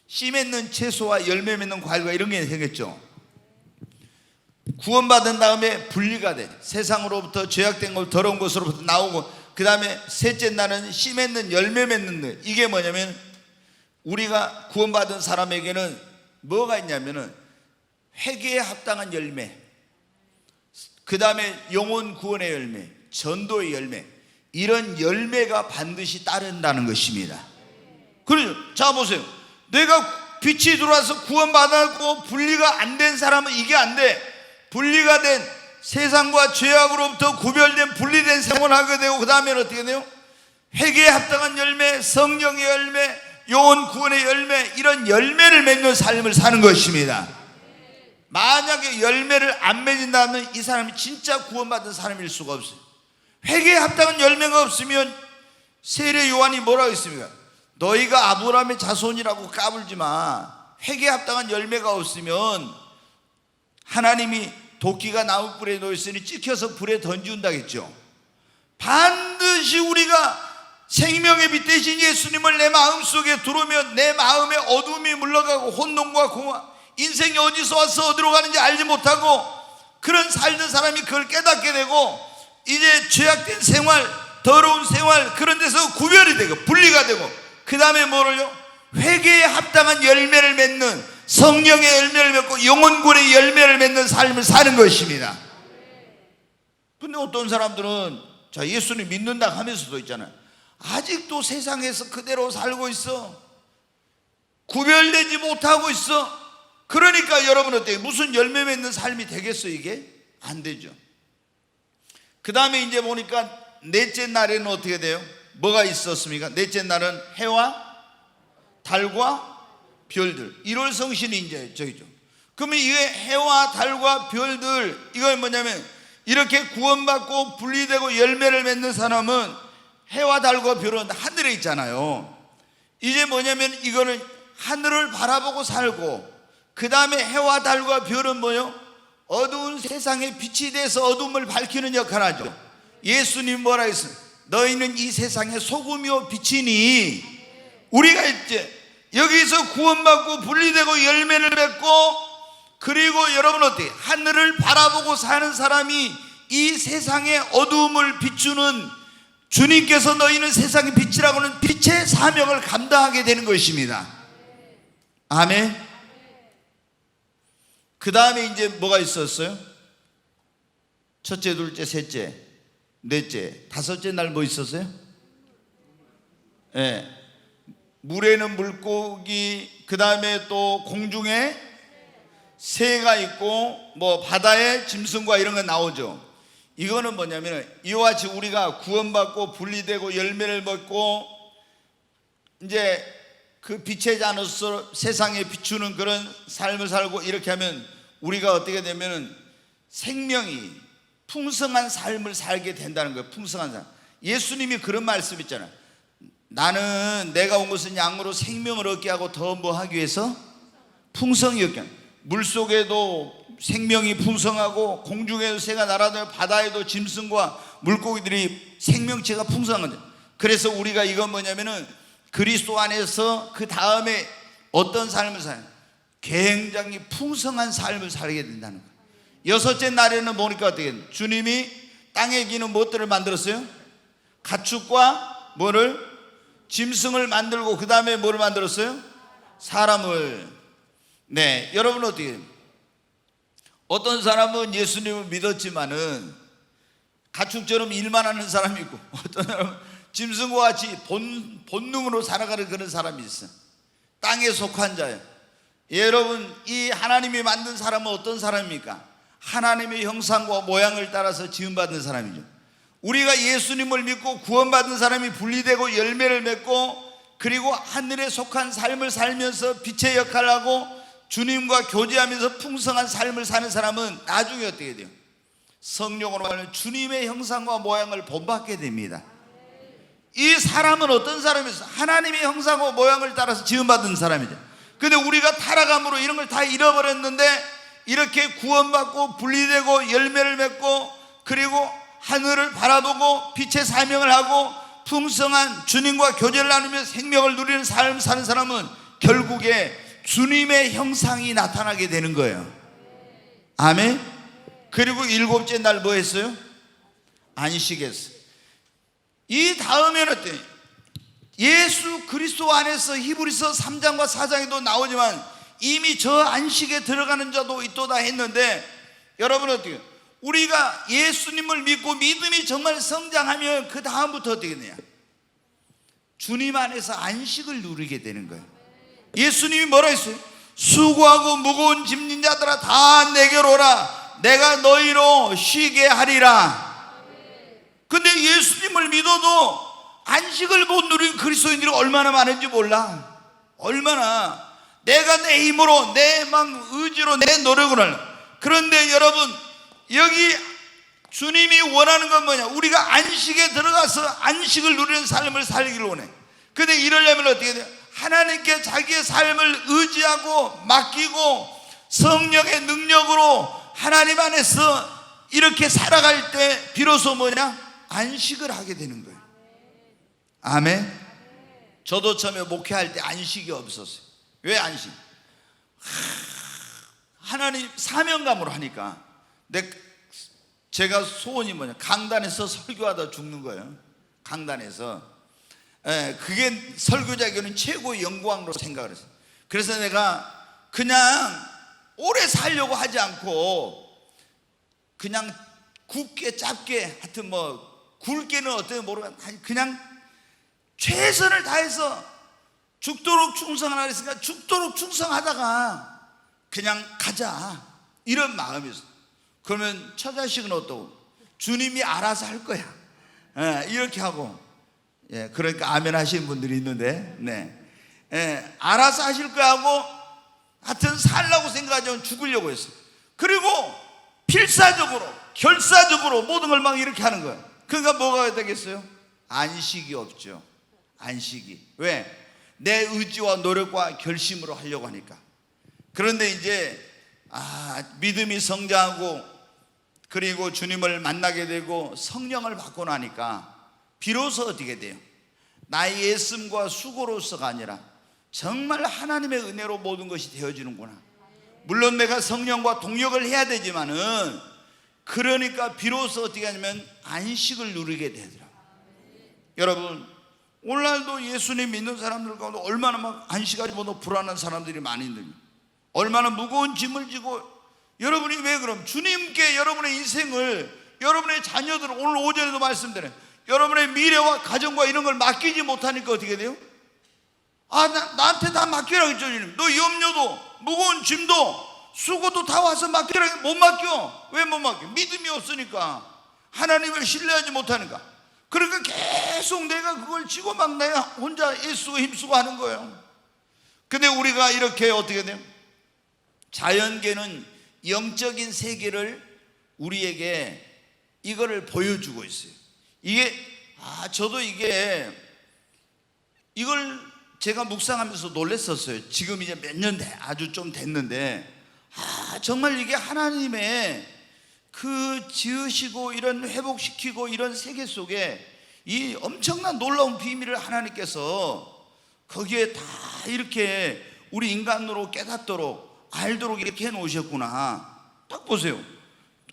Speaker 1: 씨 맺는 채소와 열매 맺는 과일과 이런 게 생겼죠. 구원받은 다음에 분리가 돼. 세상으로부터 죄악된 것, 더러운 것으로부터 나오고, 그 다음에 셋째 날은 씨 맺는 열매 맺는 것. 이게 뭐냐면 우리가 구원받은 사람에게는 뭐가 있냐면은 회개에 합당한 열매, 그 다음에 영혼 구원의 열매, 전도의 열매, 이런 열매가 반드시 따른다는 것입니다. 그렇죠? 자 보세요. 내가 빛이 들어와서 구원받았고 분리가 안 된 사람은 이게 안 돼. 분리가 된, 세상과 죄악으로부터 구별된 분리된 생활을 하게 되고, 그 다음에는 어떻게 돼요? 회개에 합당한 열매, 성령의 열매, 영혼 구원의 열매, 이런 열매를 맺는 삶을 사는 것입니다. 만약에 열매를 안 맺는다면 이 사람이 진짜 구원받은 사람일 수가 없어요. 회개에 합당한 열매가 없으면 세례 요한이 뭐라고 했습니까? 너희가 아브라함의 자손이라고 까불지 마. 회개에 합당한 열매가 없으면 하나님이 도끼가 나무불에 놓였으니 찍혀서 불에 던지운다고 했죠. 반드시 우리가 생명의 빛 대신 예수님을 내 마음속에 들어오면 내 마음에 어둠이 물러가고 혼돈과 공허, 인생이 어디서 와서 어디로 가는지 알지 못하고 그런 살던 사람이 그걸 깨닫게 되고, 이제 죄악된 생활, 더러운 생활, 그런 데서 구별이 되고 분리가 되고, 그 다음에 뭐를요? 회개에 합당한 열매를 맺는, 성령의 열매를 맺고 영혼구원의 열매를 맺는 삶을 사는 것입니다. 근데 어떤 사람들은 자 예수님 믿는다 하면서도 있잖아요, 아직도 세상에서 그대로 살고 있어. 구별되지 못하고 있어. 그러니까 여러분 어때요? 무슨 열매 맺는 삶이 되겠어? 이게 안 되죠. 그 다음에 이제 보니까 넷째 날에는 어떻게 돼요? 뭐가 있었습니까? 넷째 날은 해와 달과 별들, 1월 성신이 이제 저기죠. 그러면 이게 해와 달과 별들, 이건 뭐냐면 이렇게 구원받고 분리되고 열매를 맺는 사람은 해와 달과 별은 하늘에 있잖아요. 이제 뭐냐면 이거는 하늘을 바라보고 살고, 그 다음에 해와 달과 별은 뭐요? 어두운 세상에 빛이 돼서 어둠을 밝히는 역할을 하죠. 예수님 뭐라 했어요? 너희는 이 세상의 소금이요 빛이니. 우리가 이제 여기서 구원받고 분리되고 열매를 맺고, 그리고 여러분 어때요? 하늘을 바라보고 사는 사람이 이 세상의 어두움을 비추는, 주님께서 너희는 세상의 빛이라고 하는 빛의 사명을 감당하게 되는 것입니다. 아멘. 그 다음에 이제 뭐가 있었어요? 첫째, 둘째, 셋째, 넷째, 다섯째 날 뭐 있었어요? 예. 물에는 물고기, 그 다음에 또 공중에 새가 있고, 뭐 바다에 짐승과 이런 거 나오죠. 이거는 뭐냐면 이와 같이 우리가 구원받고 분리되고 열매를 맺고 이제 그 빛의 자로서 세상에 비추는 그런 삶을 살고, 이렇게 하면 우리가 어떻게 되면은 생명이 풍성한 삶을 살게 된다는 거예요. 풍성한 삶. 예수님이 그런 말씀 있잖아요. 나는 내가 온 것은 양으로 생명을 얻게 하고 더 뭐 하기 위해서? 풍성히 얻게 하는. 물속에도 생명이 풍성하고 공중에도 새가 날아다니고 바다에도 짐승과 물고기들이 생명체가 풍성한 거죠. 그래서 우리가 이건 뭐냐면은 그리스도 안에서 그 다음에 어떤 삶을 사는, 굉장히 풍성한 삶을 살게 된다는 거예요. 여섯째 날에는 보니까 어떻게 주님이 땅에 기는 무엇들을 만들었어요? 가축과 뭐를? 짐승을 만들고, 그 다음에 뭐를 만들었어요? 사람을. 네, 여러분 어떻게, 어떤 사람은 예수님을 믿었지만은 가축처럼 일만 하는 사람이 있고, 어떤 사람은 짐승과 같이 본능으로 살아가는 그런 사람이 있어. 땅에 속한 자예요. 여러분, 이 하나님이 만든 사람은 어떤 사람입니까? 하나님의 형상과 모양을 따라서 지음받은 사람이죠. 우리가 예수님을 믿고 구원받은 사람이 분리되고 열매를 맺고, 그리고 하늘에 속한 삶을 살면서 빛의 역할을 하고 주님과 교제하면서 풍성한 삶을 사는 사람은 나중에 어떻게 돼요? 성령으로 말하면 주님의 형상과 모양을 본받게 됩니다. 이 사람은 어떤 사람이었어? 하나님의 형상과 모양을 따라서 지음받은 사람이죠. 근데 우리가 타락함으로 이런 걸 다 잃어버렸는데 이렇게 구원받고 분리되고 열매를 맺고 그리고 하늘을 바라보고 빛의 사명을 하고 풍성한 주님과 교제를 나누며 생명을 누리는 삶을 사는 사람은 결국에 주님의 형상이 나타나게 되는 거예요. 아멘. 그리고 일곱째 날 뭐 했어요? 안식했어요. 이 다음에는 어때요? 예수 그리스도 안에서 히브리서 3장과 4장에도 나오지만 이미 저 안식에 들어가는 자도 있도다 했는데, 여러분 어떻게 우리가 예수님을 믿고 믿음이 정말 성장하면 그 다음부터 어떻게 되냐? 주님 안에서 안식을 누리게 되는 거예요. 예수님이 뭐라 했어요? 수고하고 무거운 짐진 자들아 다 내게로 오라 내가 너희로 쉬게 하리라. 근데 예수님을 믿어도 안식을 못 누린 그리스도인들이 얼마나 많은지 몰라. 얼마나 내가 내 힘으로 내 막 의지로 내 노력을. 그런데 여러분 여기 주님이 원하는 건 뭐냐? 우리가 안식에 들어가서 안식을 누리는 삶을 살기를 원해. 근데 이러려면 어떻게 돼요? 하나님께 자기의 삶을 의지하고 맡기고 성령의 능력으로 하나님 안에서 이렇게 살아갈 때 비로소 뭐냐? 안식을 하게 되는 거예요. 아멘. 저도 처음에 목회할 때 안식이 없었어요. 왜 안식? 하나님 사명감으로 하니까. 제가 소원이 뭐냐? 강단에서 설교하다 죽는 거예요. 강단에서. 그게 설교자에게는 최고의 영광으로 생각을 했어요. 그래서 내가 그냥 오래 살려고 하지 않고 그냥 굵게 짧게 하여튼 뭐 굵게는 어떻게 모르겠 그냥 최선을 다해서 죽도록 충성하라 했으니까 죽도록 충성하다가 그냥 가자 이런 마음이었어요. 그러면 처자식은 어떠고? 주님이 알아서 할 거야. 이렇게 하고. 그러니까 아멘 하시는 분들이 있는데, 알아서 하실 거야 하고 하여튼 살라고 생각하지 죽으려고 했어요. 그리고 필사적으로 결사적으로 모든 걸 막 이렇게 하는 거예요. 그러니까 뭐가 되겠어요? 안식이 없죠. 안식이. 왜? 내 의지와 노력과 결심으로 하려고 하니까. 그런데 이제 믿음이 성장하고 그리고 주님을 만나게 되고 성령을 받고 나니까 비로소 어떻게 돼요? 나의 애씀과 수고로서가 아니라 정말 하나님의 은혜로 모든 것이 되어지는구나. 물론 내가 성령과 동역을 해야 되지만은 그러니까 비로소 어떻게 하냐면 안식을 누리게 되더라고요. 여러분 오늘날도 예수님 믿는 사람들 가운데 얼마나 막 안식하지 못하고 불안한 사람들이 많이 있는지, 얼마나 무거운 짐을 지고. 여러분이 왜 그럼 주님께 여러분의 인생을, 여러분의 자녀들을, 오늘 오전에도 말씀드려요, 여러분의 미래와 가정과 이런 걸 맡기지 못하니까 어떻게 돼요? 나한테 다 맡기라고 했죠. 주님 너 염려도 무거운 짐도 수고도 다 와서 맡기라고. 못 맡겨. 왜 못 맡겨? 믿음이 없으니까, 하나님을 신뢰하지 못하니까. 그러니까 계속 내가 그걸 지고 막 내가 혼자 애쓰고 힘쓰고 하는 거예요. 근데 우리가 이렇게 어떻게 돼요? 자연계는 영적인 세계를 우리에게 이거를 보여주고 있어요. 이게 저도 이걸 제가 묵상하면서 놀랐었어요. 지금 이제 몇 년 아주 좀 됐는데 정말 이게 하나님의 그 지으시고 이런 회복시키고 이런 세계 속에 이 엄청난 놀라운 비밀을 하나님께서 거기에 다 이렇게 우리 인간으로 깨닫도록 알도록 이렇게 해놓으셨구나. 딱 보세요.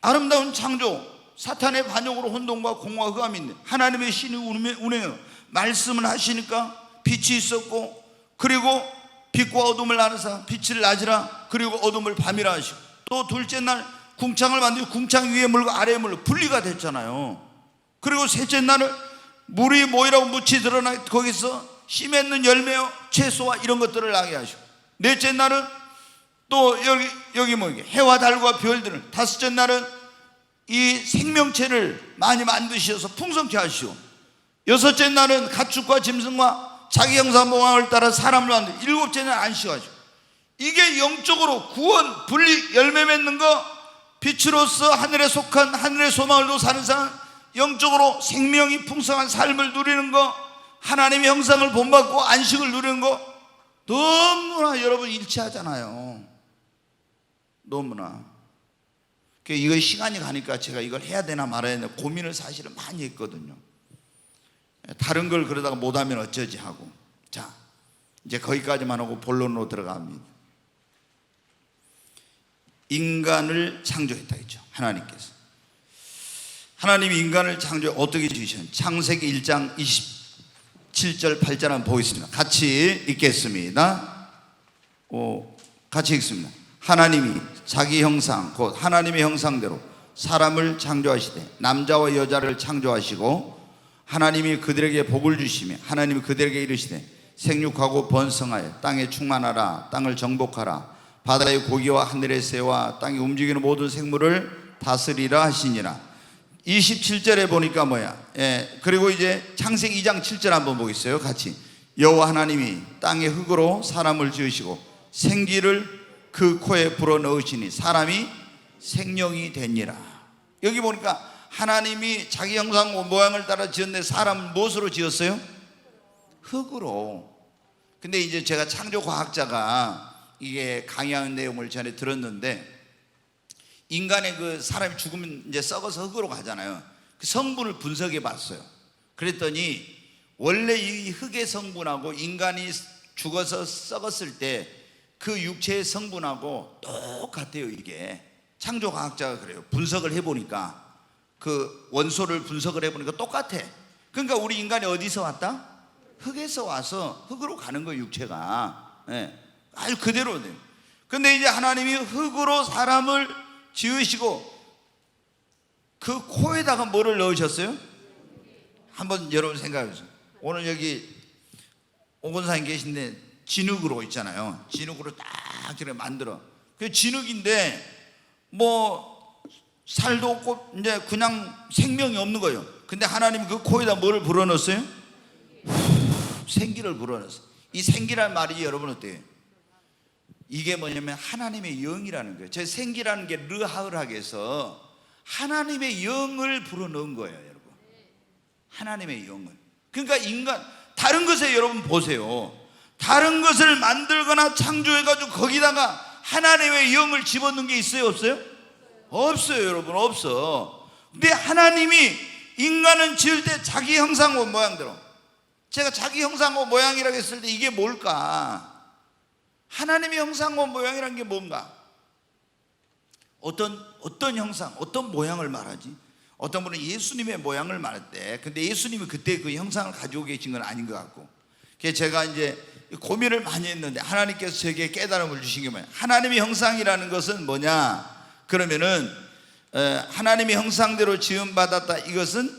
Speaker 1: 아름다운 창조, 사탄의 반역으로 혼돈과 공허와 흑암이 있네. 하나님의 신이 운행해요. 말씀을 하시니까 빛이 있었고, 그리고 빛과 어둠을 나누사 빛을 낮이라 그리고 어둠을 밤이라 하시고, 또 둘째 날 궁창을 만들고 궁창 위에 물과 아래에 물로 분리가 됐잖아요. 그리고 셋째 날은 물이 모이라고 묻이 드러나 거기서 씨 맺는 열매와 채소와 이런 것들을 나게 하시고, 넷째 날은 또 여기 뭐 해와 달과 별들을, 다섯째 날은 이 생명체를 많이 만드셔서 풍성케 하시고, 여섯째 날은 가축과 짐승과 자기 형상 모양을 따라 사람을 만들고 일곱째는 안식하시고. 이게 영적으로 구원, 분리, 열매 맺는 거, 빛으로서 하늘에 속한 하늘의 소망을 두고 사는 사람, 영적으로 생명이 풍성한 삶을 누리는 거, 하나님의 형상을 본받고 안식을 누리는 거, 너무나 여러분 일치하잖아요. 너무나. 이거 시간이 가니까 제가 이걸 해야 되나 말아야 되나 고민을 사실은 많이 했거든요. 다른 걸 그러다가 못하면 어쩌지 하고. 자, 이제 거기까지만 하고 본론으로 들어갑니다. 인간을 창조했다 했죠. 하나님께서. 하나님이 인간을 창조해 어떻게 지으셨는지 창세기 1장 27절 8절 한번 보겠습니다. 같이 읽겠습니다. 같이 읽습니다. 하나님이 자기 형상 곧 하나님의 형상대로 사람을 창조하시되 남자와 여자를 창조하시고 하나님이 그들에게 복을 주시며 하나님이 그들에게 이르시되 생육하고 번성하여 땅에 충만하라. 땅을 정복하라. 바다의 고기와 하늘의 새와 땅에 움직이는 모든 생물을 다스리라 하시니라. 27절에 보니까 뭐야? 그리고 이제 창세기 2장 7절 한번 보겠어요. 같이. 여호와 하나님이 땅의 흙으로 사람을 지으시고 생기를 그 코에 불어 넣으시니 사람이 생명이 되니라. 여기 보니까 하나님이 자기 형상 모양을 따라 지었는데 사람은 무엇으로 지었어요? 흙으로. 근데 이제 제가 창조 과학자가 이게 강의하는 내용을 전에 들었는데, 인간의 그 사람이 죽으면 이제 썩어서 흙으로 가잖아요. 그 성분을 분석해 봤어요. 그랬더니 원래 이 흙의 성분하고 인간이 죽어서 썩었을 때 그 육체의 성분하고 똑같아요. 이게 창조 과학자가 그래요. 분석을 해보니까, 그 원소를 분석을 해보니까 똑같아. 그러니까 우리 인간이 어디서 왔다? 흙에서 와서 흙으로 가는 거예요. 육체가. 아주 그대로 돼요. 근데 이제 하나님이 흙으로 사람을 지으시고 그 코에다가 뭐를 넣으셨어요? 한번 여러분 생각해 보세요. 오늘 여기 오건사님 계신데 진흙으로 있잖아요. 진흙으로 딱 이렇게 만들어. 그 진흙인데 뭐 살도 없고 이제 그냥 생명이 없는 거예요. 근데 하나님이 그 코에다 뭐를 불어넣었어요? 생기를 불어넣었어요. 이 생기란 말이 여러분 어때요? 이게 뭐냐면 하나님의 영이라는 거예요. 저 생기라는 게 르하을하게서 하나님의 영을 불어넣은 거예요, 여러분. 하나님의 영을. 그러니까 인간, 다른 것에 여러분 보세요. 다른 것을 만들거나 창조해가지고 거기다가 하나님의 영을 집어넣은 게 있어요, 없어요? 없어요, 여러분. 없어. 근데 하나님이 인간은 지을 때 자기 형상과 모양대로, 제가 자기 형상과 모양이라고 했을 때 이게 뭘까? 하나님의 형상과 모양이라는 게 뭔가? 어떤 형상, 어떤 모양을 말하지? 어떤 분은 예수님의 모양을 말할 때, 근데 예수님이 그때 그 형상을 가지고 계신 건 아닌 것 같고, 그래서 제가 이제 고민을 많이 했는데 하나님께서 저에게 깨달음을 주신 게 뭐냐? 하나님의 형상이라는 것은 뭐냐? 그러면은 하나님의 형상대로 지음받았다. 이것은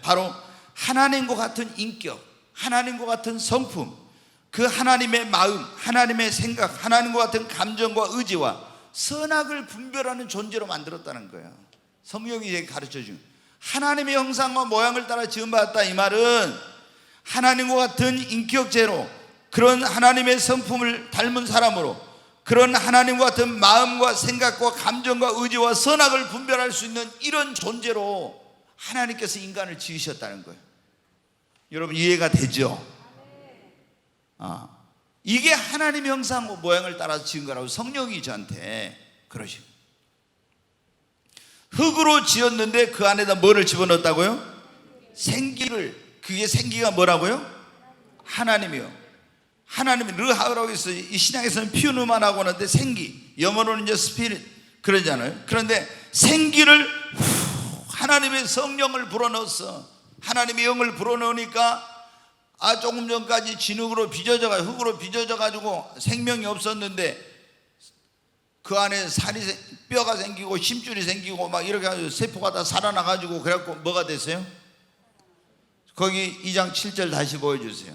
Speaker 1: 바로 하나님과 같은 인격, 하나님과 같은 성품, 그 하나님의 마음, 하나님의 생각, 하나님과 같은 감정과 의지와 선악을 분별하는 존재로 만들었다는 거예요. 성경이 이제 가르쳐준 하나님의 형상과 모양을 따라 지음받았다. 이 말은 하나님과 같은 인격체로 그런 하나님의 성품을 닮은 사람으로 그런 하나님과 같은 마음과 생각과 감정과 의지와 선악을 분별할 수 있는 이런 존재로 하나님께서 인간을 지으셨다는 거예요. 여러분 이해가 되죠? 이게 하나님의 형상 모양을 따라서 지은 거라고 성령이 저한테 그러시고, 흙으로 지었는데 그 안에다 뭐를 집어넣었다고요? 생기를. 그게 생기가 뭐라고요? 하나님이요. 하나님이 르하우라고 해서 이 신약에서는 피우누마라고 하는데 생기, 영어로는 이제 스피릿 그러잖아요. 그런데 생기를 하나님의 성령을 불어넣었어. 하나님의 영을 불어넣으니까 조금 전까지 진흙으로 빚어져가지고 흙으로 빚어져가지고 생명이 없었는데 그 안에 뼈가 생기고 심줄이 생기고 막 이렇게 해가지고 세포가 다 살아나가지고 그래갖고 뭐가 됐어요? 거기 2장 7절 다시 보여주세요.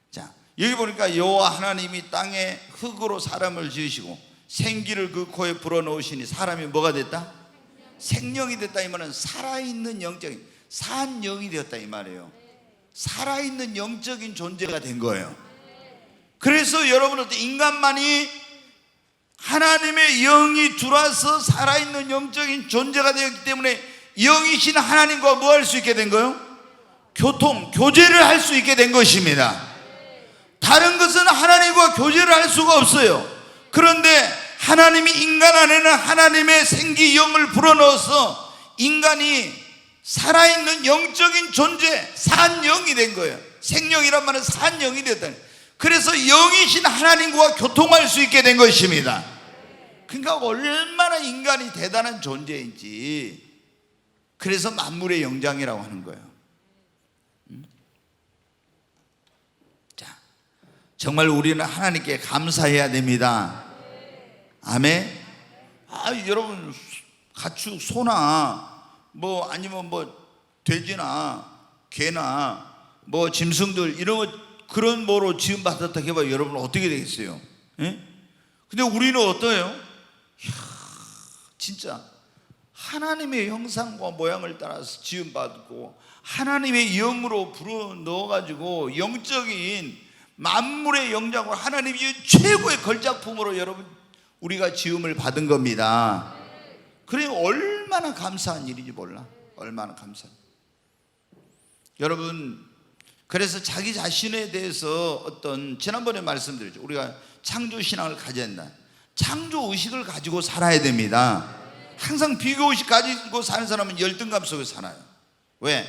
Speaker 1: 자, 여기 보니까 여호와 하나님이 땅에 흙으로 사람을 지으시고 생기를 그 코에 불어넣으시니 사람이 뭐가 됐다? 생명이 됐다. 이 말은 살아있는 영적인 산 영이 되었다 이 말이에요. 살아있는 영적인 존재가 된 거예요. 그래서 여러분은 인간만이 하나님의 영이 들어와서 살아있는 영적인 존재가 되었기 때문에 영이신 하나님과 뭐 할 수 있게 된 거예요? 교제를 할 수 있게 된 것입니다. 다른 것은 하나님과 교제를 할 수가 없어요. 그런데 하나님이 인간 안에는 하나님의 생기 영을 불어넣어서 인간이 살아있는 영적인 존재, 산영이 된 거예요. 생명이란 말은 산영이 됐다. 그래서 영이신 하나님과 교통할 수 있게 된 것입니다. 그러니까 얼마나 인간이 대단한 존재인지, 그래서 만물의 영장이라고 하는 거예요. 자, 정말 우리는 하나님께 감사해야 됩니다. 아멘. 여러분, 가축, 소나 뭐 아니면 뭐 돼지나 개나 뭐 짐승들 이런 거 그런 뭐로 지음 받았다 해봐 여러분 어떻게 되겠어요? 예? 근데 우리는 어떠해요? 이야, 진짜 하나님의 형상과 모양을 따라서 지음 받고 하나님의 영으로 불어 넣어가지고 영적인 만물의 영장으로 하나님이 최고의 걸작품으로 여러분 우리가 지음을 받은 겁니다. 그래 얼마나 감사한 일인지 몰라. 얼마나 감사한. 여러분, 그래서 자기 자신에 대해서 어떤 지난번에 말씀드렸죠. 우리가 창조신앙을 가져야 된다. 창조의식을 가지고 살아야 됩니다. 항상 비교의식 가지고 사는 사람은 열등감 속에 살아요. 왜?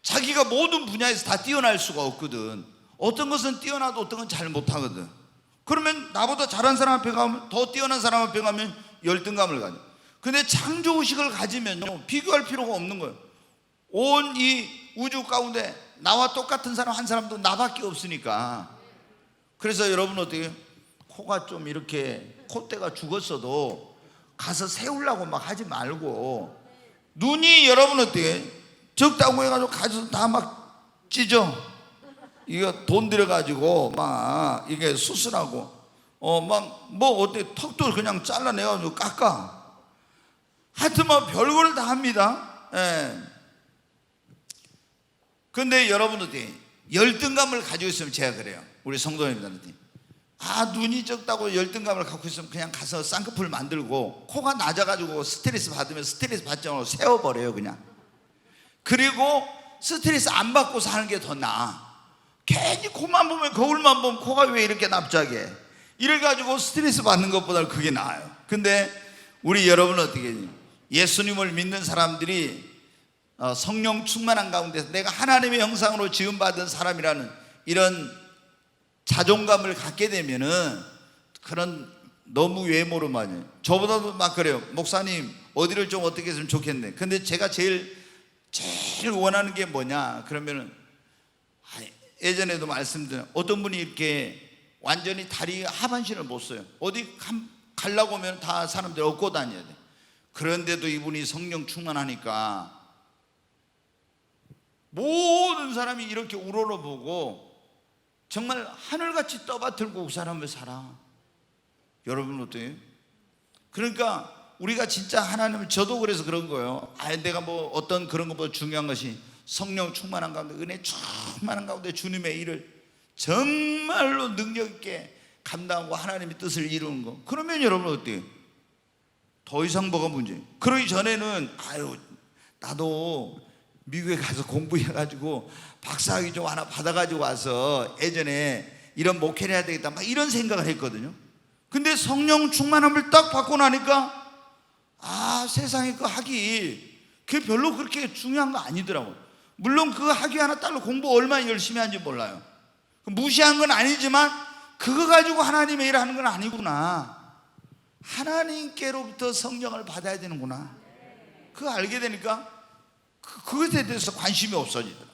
Speaker 1: 자기가 모든 분야에서 다 뛰어날 수가 없거든. 어떤 것은 뛰어나도 어떤 건 잘 못하거든. 그러면 나보다 잘한 사람 앞에 가면, 더 뛰어난 사람 앞에 가면 열등감을 가져. 근데 창조의식을 가지면요 비교할 필요가 없는 거예요. 온 이 우주 가운데 나와 똑같은 사람 한 사람도 나밖에 없으니까. 그래서 여러분 어떻게 코가 좀 이렇게 콧대가 죽었어도 가서 세우려고 막 하지 말고, 눈이 여러분 어떻게 적다고 해가지고 가서 다 막 찢어. 이거 돈 들여가지고 막 이게 수술하고 막 뭐 어때 턱도 그냥 잘라내가지고 깎아. 하여튼 뭐 별걸 다 합니다. 예. 근데 여러분들 열등감을 가지고 있으면 제가 그래요. 우리 성도님들한테 눈이 적다고 열등감을 갖고 있으면 그냥 가서 쌍꺼풀 만들고 코가 낮아가지고 스트레스 받으면 스트레스 받지 않고 세워버려요 그냥. 그리고 스트레스 안 받고 사는 게 더 나아. 괜히 코만 보면 거울만 보면 코가 왜 이렇게 납작해 이래가지고 스트레스 받는 것보다 그게 나아요. 근데 우리 여러분은 어떻게 해요? 예수님을 믿는 사람들이 성령 충만한 가운데서 내가 하나님의 형상으로 지음받은 사람이라는 이런 자존감을 갖게 되면은 그런 너무 외모로만요. 저보다도 막 그래요. 목사님 어디를 좀 어떻게 했으면 좋겠네. 근데 제가 제일 원하는 게 뭐냐 그러면은 예전에도 말씀드린 어떤 분이 이렇게 완전히 다리 하반신을 못 써요. 어디 가려고 하면 다 사람들이 업고 다녀야 돼. 그런데도 이분이 성령 충만하니까 모든 사람이 이렇게 우러러보고 정말 하늘같이 떠받들고 그 사람을 살아. 여러분 어때요? 그러니까 우리가 진짜 하나님을, 저도 그래서 그런 거예요. 내가 뭐 어떤 그런 것보다 중요한 것이 성령 충만한 가운데, 은혜 충만한 가운데 주님의 일을 정말로 능력 있게 감당하고 하나님의 뜻을 이루는 거. 그러면 여러분 어때요? 더 이상 뭐가 문제예요? 그러기 전에는 나도 미국에 가서 공부해가지고 박사학위 좀 하나 받아가지고 와서 예전에 이런 목회를 해야 되겠다 막 이런 생각을 했거든요. 근데 성령 충만함을 딱 받고 나니까 세상에 그 학위 그게 별로 그렇게 중요한 거 아니더라고요. 물론 그 학위 하나 따로 공부 얼마나 열심히 하는지 몰라요. 무시한 건 아니지만 그거 가지고 하나님의 일을 하는 건 아니구나. 하나님께로부터 성령을 받아야 되는구나. 그거 알게 되니까 그것에 대해서 관심이 없어지더라.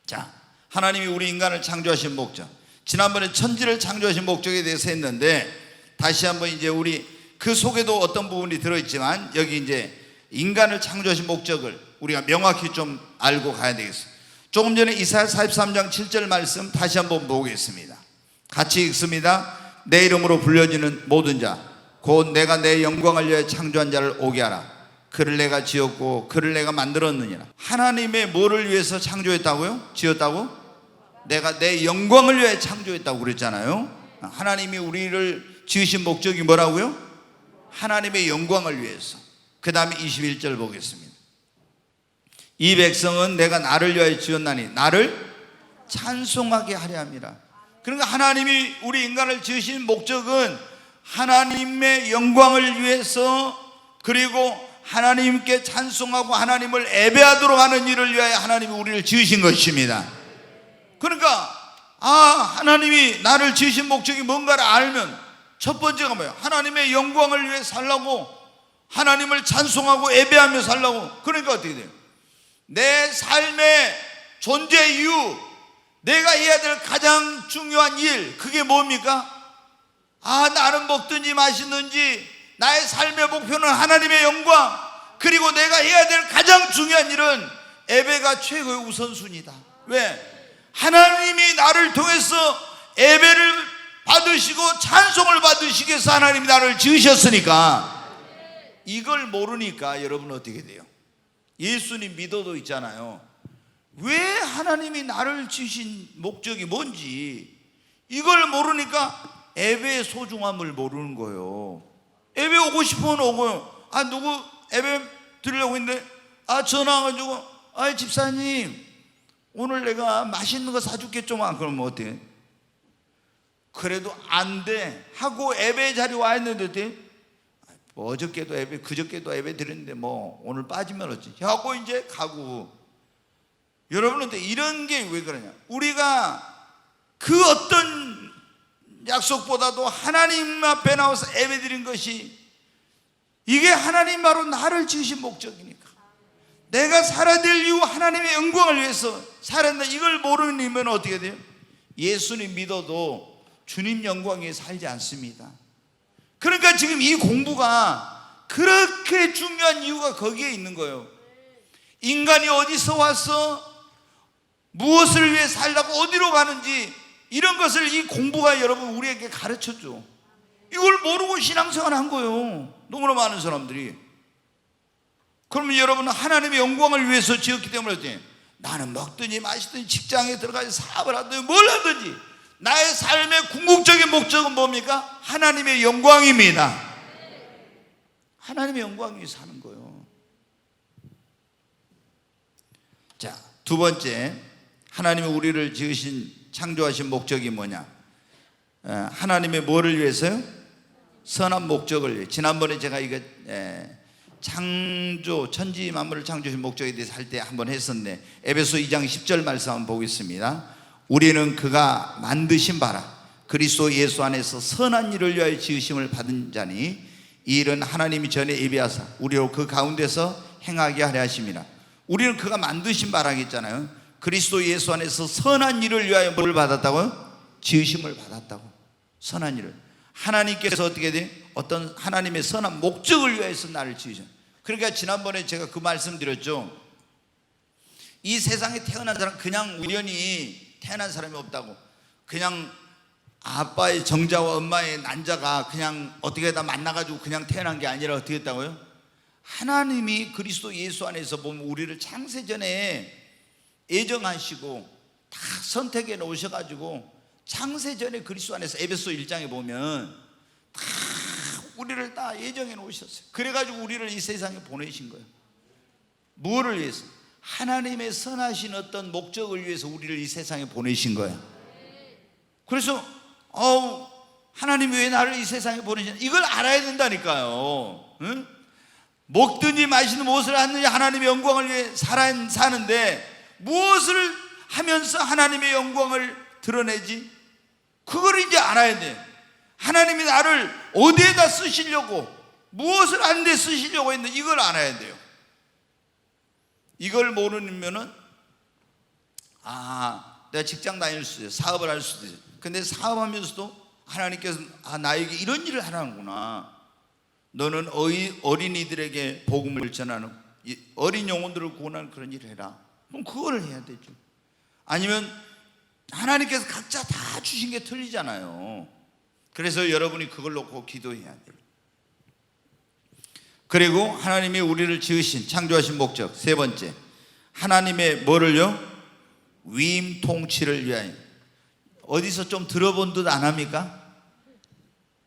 Speaker 1: 자, 하나님이 우리 인간을 창조하신 목적, 지난번에 천지를 창조하신 목적에 대해서 했는데 다시 한번 이제 우리 그 속에도 어떤 부분이 들어있지만 여기 이제 인간을 창조하신 목적을 우리가 명확히 좀 알고 가야 되겠어요. 조금 전에 이사야 43장 7절 말씀 다시 한번 보겠습니다. 같이 읽습니다. 내 이름으로 불려지는 모든 자 곧 내가 내 영광을 위하여 창조한 자를 오게 하라. 그를 내가 지었고 그를 내가 만들었느니라. 하나님의 뭐를 위해서 창조했다고요? 지었다고? 내가 내 영광을 위해 창조했다고 그랬잖아요. 하나님이 우리를 지으신 목적이 뭐라고요? 하나님의 영광을 위해서. 그 다음에 21절 보겠습니다. 이 백성은 내가 나를 위하여 지었나니 나를 찬송하게 하려 함이라. 그러니까 하나님이 우리 인간을 지으신 목적은 하나님의 영광을 위해서, 그리고 하나님께 찬송하고 하나님을 예배하도록 하는 일을 위하여 하나님이 우리를 지으신 것입니다. 그러니까 하나님이 나를 지으신 목적이 뭔가를 알면 첫 번째가 뭐예요? 하나님의 영광을 위해 살라고, 하나님을 찬송하고 예배하며 살라고. 그러니까 어떻게 돼요? 내 삶의 존재 이유, 내가 해야 될 가장 중요한 일, 그게 뭡니까? 나는 먹든지 마시든지 나의 삶의 목표는 하나님의 영광, 그리고 내가 해야 될 가장 중요한 일은 예배가 최고의 우선순위다. 왜? 하나님이 나를 통해서 예배를 받으시고 찬송을 받으시기 위해서 하나님이 나를 지으셨으니까. 이걸 모르니까 여러분 어떻게 돼요? 예수님 믿어도 있잖아요. 왜 하나님이 나를 지으신 목적이 뭔지 이걸 모르니까 예배의 소중함을 모르는 거예요. 예배 오고 싶으면 오고요. 누구 예배 드리려고 했는데 전화 와가지고 집사님 오늘 내가 맛있는 거 사줄게 좀. 그러면 어때? 그래도 안 돼 하고 예배 자리 와 있는데 어저께도 예배, 그저께도 예배 드렸는데 뭐 오늘 빠지면 어찌 하고 이제 가고. 여러분한테 이런 게 왜 그러냐? 우리가 그 어떤 약속보다도 하나님 앞에 나와서 예배 드린 것이, 이게 하나님 바로 나를 지으신 목적이니까. 내가 살아야 될 이유, 하나님의 영광을 위해서 살았다. 이걸 모르면 어떻게 돼요? 예수님 믿어도 주님 영광 위에 살지 않습니다. 그러니까 지금 이 공부가 그렇게 중요한 이유가 거기에 있는 거예요. 인간이 어디서 와서 무엇을 위해 살라고 어디로 가는지, 이런 것을 이 공부가 여러분 우리에게 가르쳐줘. 이걸 모르고 신앙생활 한 거예요, 너무나 많은 사람들이. 그러면 여러분은 하나님의 영광을 위해서 지었기 때문에 어때요? 나는 먹든지 마시든지 직장에 들어가서 사업을 하든지 뭘 하든지 나의 삶의 궁극적인 목적은 뭡니까? 하나님의 영광입니다. 하나님의 영광 위에 사는 거예요. 자, 두 번째, 하나님이 우리를 지으신, 창조하신 목적이 뭐냐? 하나님의 뭐를 위해서요? 선한 목적을 위해. 지난번에 제가 이거 창조, 천지 만물을 창조하신 목적에 대해서 할 때 한번 했었는데, 에베소 2장 10절 말씀 한번 보겠습니다. 우리는 그가 만드신 바라 그리스도 예수 안에서 선한 일을 위하여 지으심을 받은 자니 이 일은 하나님이 전에 예비하사 우리로 그 가운데서 행하게 하려 하심이라. 우리는 그가 만드신 바라고 했잖아요. 그리스도 예수 안에서 선한 일을 위하여 뭘 받았다고요? 지으심을 받았다고. 선한 일을. 하나님께서 어떻게 돼? 어떤 하나님의 선한 목적을 위해서 나를 지으셨어요. 그러니까 지난번에 제가 그 말씀 드렸죠. 이 세상에 태어난 사람, 그냥 우연히 태어난 사람이 없다고. 그냥 아빠의 정자와 엄마의 난자가 그냥 어떻게 다 만나가지고 그냥 태어난 게 아니라 어떻게 했다고요? 하나님이 그리스도 예수 안에서 보면 우리를 창세전에 예정하시고 다 선택해 놓으셔가지고 창세전에 그리스도 안에서 에베소 1장에 보면 다 우리를 다 예정해 놓으셨어요. 그래가지고 우리를 이 세상에 보내신 거예요. 무엇을 위해서? 하나님의 선하신 어떤 목적을 위해서 우리를 이 세상에 보내신 거예요. 그래서 하나님이 왜 나를 이 세상에 보내셨나? 이걸 알아야 된다니까요. 응? 먹든지 마시든 무엇을 하느냐 하나님의 영광을 위해 사는데 무엇을 하면서 하나님의 영광을 드러내지? 그걸 이제 알아야 돼. 하나님이 나를 어디에다 쓰시려고, 무엇을 하는 데 쓰시려고 했는지 이걸 알아야 돼요. 이걸 모르면은 내가 직장 다닐 수도 있어요. 사업을 할 수도 있어요. 근데 사업하면서도 하나님께서 나에게 이런 일을 하라는구나. 너는 어린이들에게 복음을 전하는, 어린 영혼들을 구원하는 그런 일을 해라. 그럼 그거를 해야 되죠. 아니면 하나님께서 각자 다 주신 게 틀리잖아요. 그래서 여러분이 그걸 놓고 기도해야 돼요. 그리고 하나님이 우리를 지으신 창조하신 목적. 세 번째, 하나님의 뭐를요? 위임 통치를 위하여. 어디서 좀 들어본 듯 안 합니까?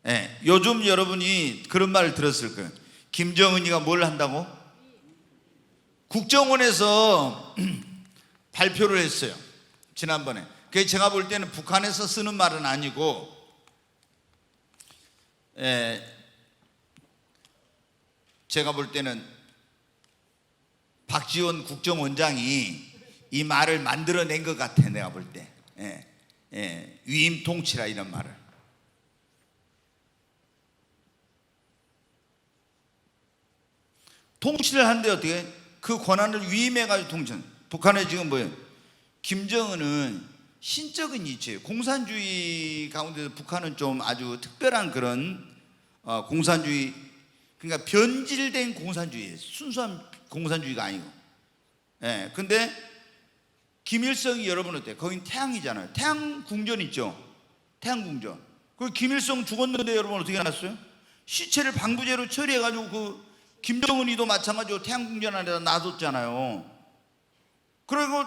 Speaker 1: 네, 요즘 여러분이 그런 말을 들었을 거예요. 김정은이가 뭘 한다고? 국정원에서 발표를 했어요, 지난번에. 그게 제가 볼 때는 북한에서 쓰는 말은 아니고, 제가 볼 때는 박지원 국정원장이 이 말을 만들어낸 것 같아, 내가 볼 때. 위임 통치라, 이런 말을. 통치를 하는데 어떻게 그 권한을 위임해가지고 통치하는. 북한에 지금 뭐예요? 김정은은 신적인 이치예요. 공산주의 가운데서 북한은 좀 아주 특별한 그런 공산주의, 그러니까 변질된 공산주의예요. 순수한 공산주의가 아니고. 근데 김일성이 여러분 어때요? 거긴 태양이잖아요. 태양궁전 있죠? 태양궁전. 그 김일성 죽었는데 여러분 어떻게 났어요? 시체를 방부제로 처리해가지고 그 김정은이도 마찬가지로 태양궁전 안에다 놔뒀잖아요. 그리고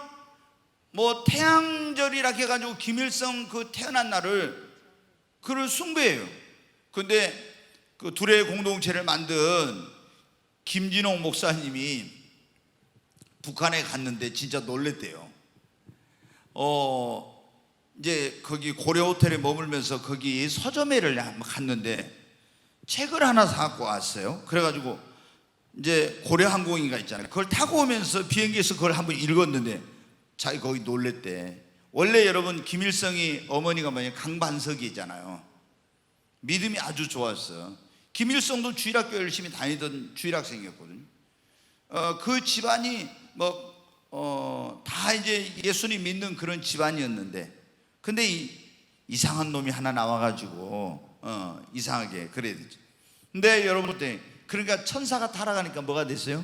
Speaker 1: 뭐 태양절이라 해가지고 김일성 그 태어난 날을 그를 숭배해요. 근데 그 둘의 공동체를 만든 김진홍 목사님이 북한에 갔는데 진짜 놀랬대요. 이제 거기 고려 호텔에 머물면서 거기 서점회를 갔는데 책을 하나 사갖고 왔어요. 그래가지고 이제 고려 항공인가 있잖아요. 그걸 타고 오면서 비행기에서 그걸 한번 읽었는데 자기 거기 놀랬대. 원래 여러분 김일성이 어머니가 뭐냐, 강반석이잖아요. 믿음이 아주 좋았어. 김일성도 주일학교 열심히 다니던 주일학생이었거든요. 그 집안이 다 이제 예수님 믿는 그런 집안이었는데, 근데 이상한 놈이 하나 나와가지고 이상하게 그래야 되죠. 근데 여러분 때 그러니까 천사가 타락하니까 뭐가 됐어요?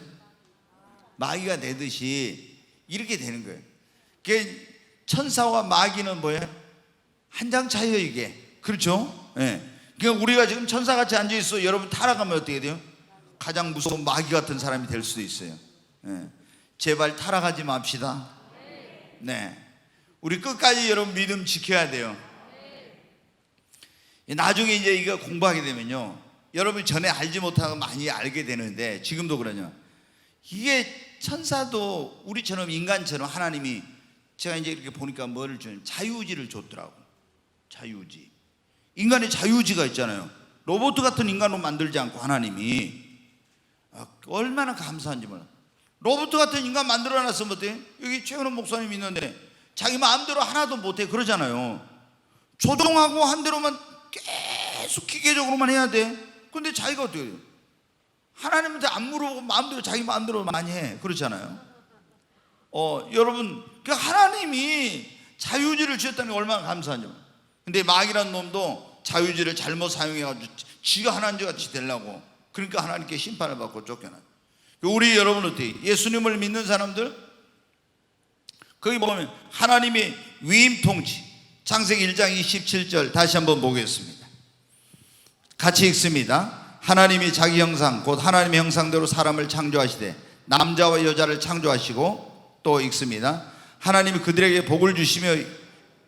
Speaker 1: 마귀가 되듯이 이렇게 되는 거예요. 그 천사와 마귀는 뭐예요? 한 장 차이예요, 이게. 그렇죠? 그러니까 우리가 지금 천사같이 앉아있어. 여러분 타락하면 어떻게 돼요? 가장 무서운 마귀 같은 사람이 될 수도 있어요. 제발 타락하지 맙시다. 네, 우리 끝까지 여러분 믿음 지켜야 돼요. 나중에 이제 이거 공부하게 되면요, 여러분이 전에 알지 못하고 많이 알게 되는데, 지금도 그러냐, 이게 천사도 우리처럼 인간처럼 하나님이, 제가 이제 이렇게 보니까 뭐를 주는, 자유의지를 줬더라고. 자유의지. 인간의 자유의지가 있잖아요. 로봇 같은 인간으로 만들지 않고 하나님이. 얼마나 감사한지 몰라. 로봇 같은 인간 만들어놨으면 어때? 여기 최은원 목사님 있는데 자기 마음대로 하나도 못해 그러잖아요. 조종하고 한 대로만 계속 기계적으로만 해야 돼. 근데 자기가 어떻게 해요? 하나님한테 안 물어보고 마음대로 자기 마음대로 많이 해. 그렇잖아요. 여러분, 그 하나님이 자유의지를 주셨다는 게 얼마나 감사한지. 근데 마귀라는 놈도 자유의지를 잘못 사용해가지고 지가 하나님 같이 되려고, 그러니까 하나님께 심판을 받고 쫓겨나. 우리 여러분 어떻게, 예수님을 믿는 사람들 거기 보면 하나님의 위임 통치, 창세기 1장 27절 다시 한번 보겠습니다. 같이 읽습니다. 하나님이 자기 형상 곧 하나님의 형상대로 사람을 창조하시되 남자와 여자를 창조하시고, 또 읽습니다. 하나님이 그들에게 복을 주시며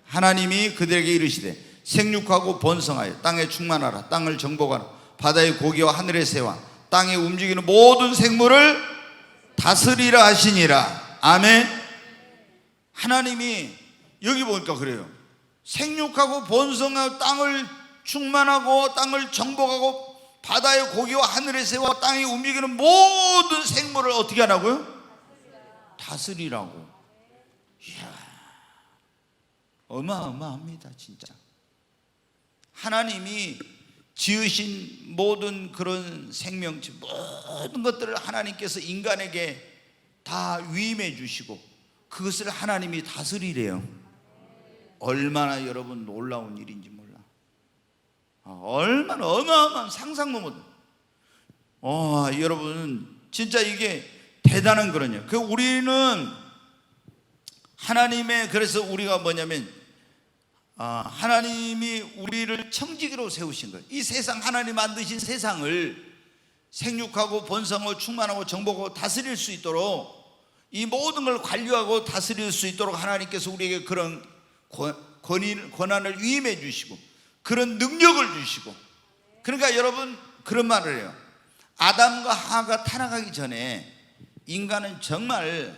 Speaker 1: 하나님이 그들에게 이르시되 생육하고 번성하여 땅에 충만하라. 땅을 정복하라. 바다의 고기와 하늘의 새와 땅에 움직이는 모든 생물을 다스리라 하시니라. 아멘. 하나님이 여기 보니까 그래요. 생육하고 번성하고 땅을 충만하고 땅을 정복하고 바다의 고기와 하늘의 새와 땅에 움직이는 모든 생물을 어떻게 하라고요? 다스리라고. 이야, 어마어마합니다 진짜. 하나님이 지으신 모든 그런 생명체, 모든 것들을 하나님께서 인간에게 다 위임해 주시고 그것을 하나님이 다스리래요. 얼마나 여러분 놀라운 일인지 몰라. 얼마나 어마어마한, 상상도 못. 여러분 진짜 이게 대단한 거거든요. 그 우리는 하나님의, 그래서 우리가 뭐냐면 하나님이 우리를 청지기로 세우신 거예요. 이 세상, 하나님 만드신 세상을 생육하고 번성하고 충만하고 정복하고 다스릴 수 있도록, 이 모든 걸 관리하고 다스릴 수 있도록 하나님께서 우리에게 그런 권한을 위임해 주시고 그런 능력을 주시고. 그러니까 여러분, 그런 말을 해요. 아담과 하와가 타락하기 전에 인간은 정말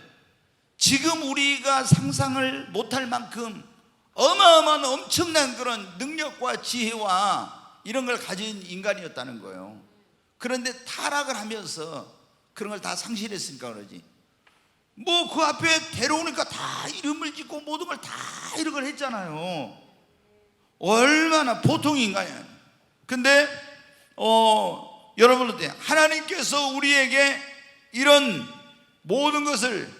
Speaker 1: 지금 우리가 상상을 못할 만큼 어마어마한 엄청난 그런 능력과 지혜와 이런 걸 가진 인간이었다는 거예요. 그런데 타락을 하면서 그런 걸 다 상실했으니까 그러지. 뭐 그 앞에 데려오니까 다 이름을 짓고 모든 걸 다 이런 걸 했잖아요. 얼마나 보통 인간이 아니에요. 근데 여러분 어때요? 하나님께서 우리에게 이런 모든 것을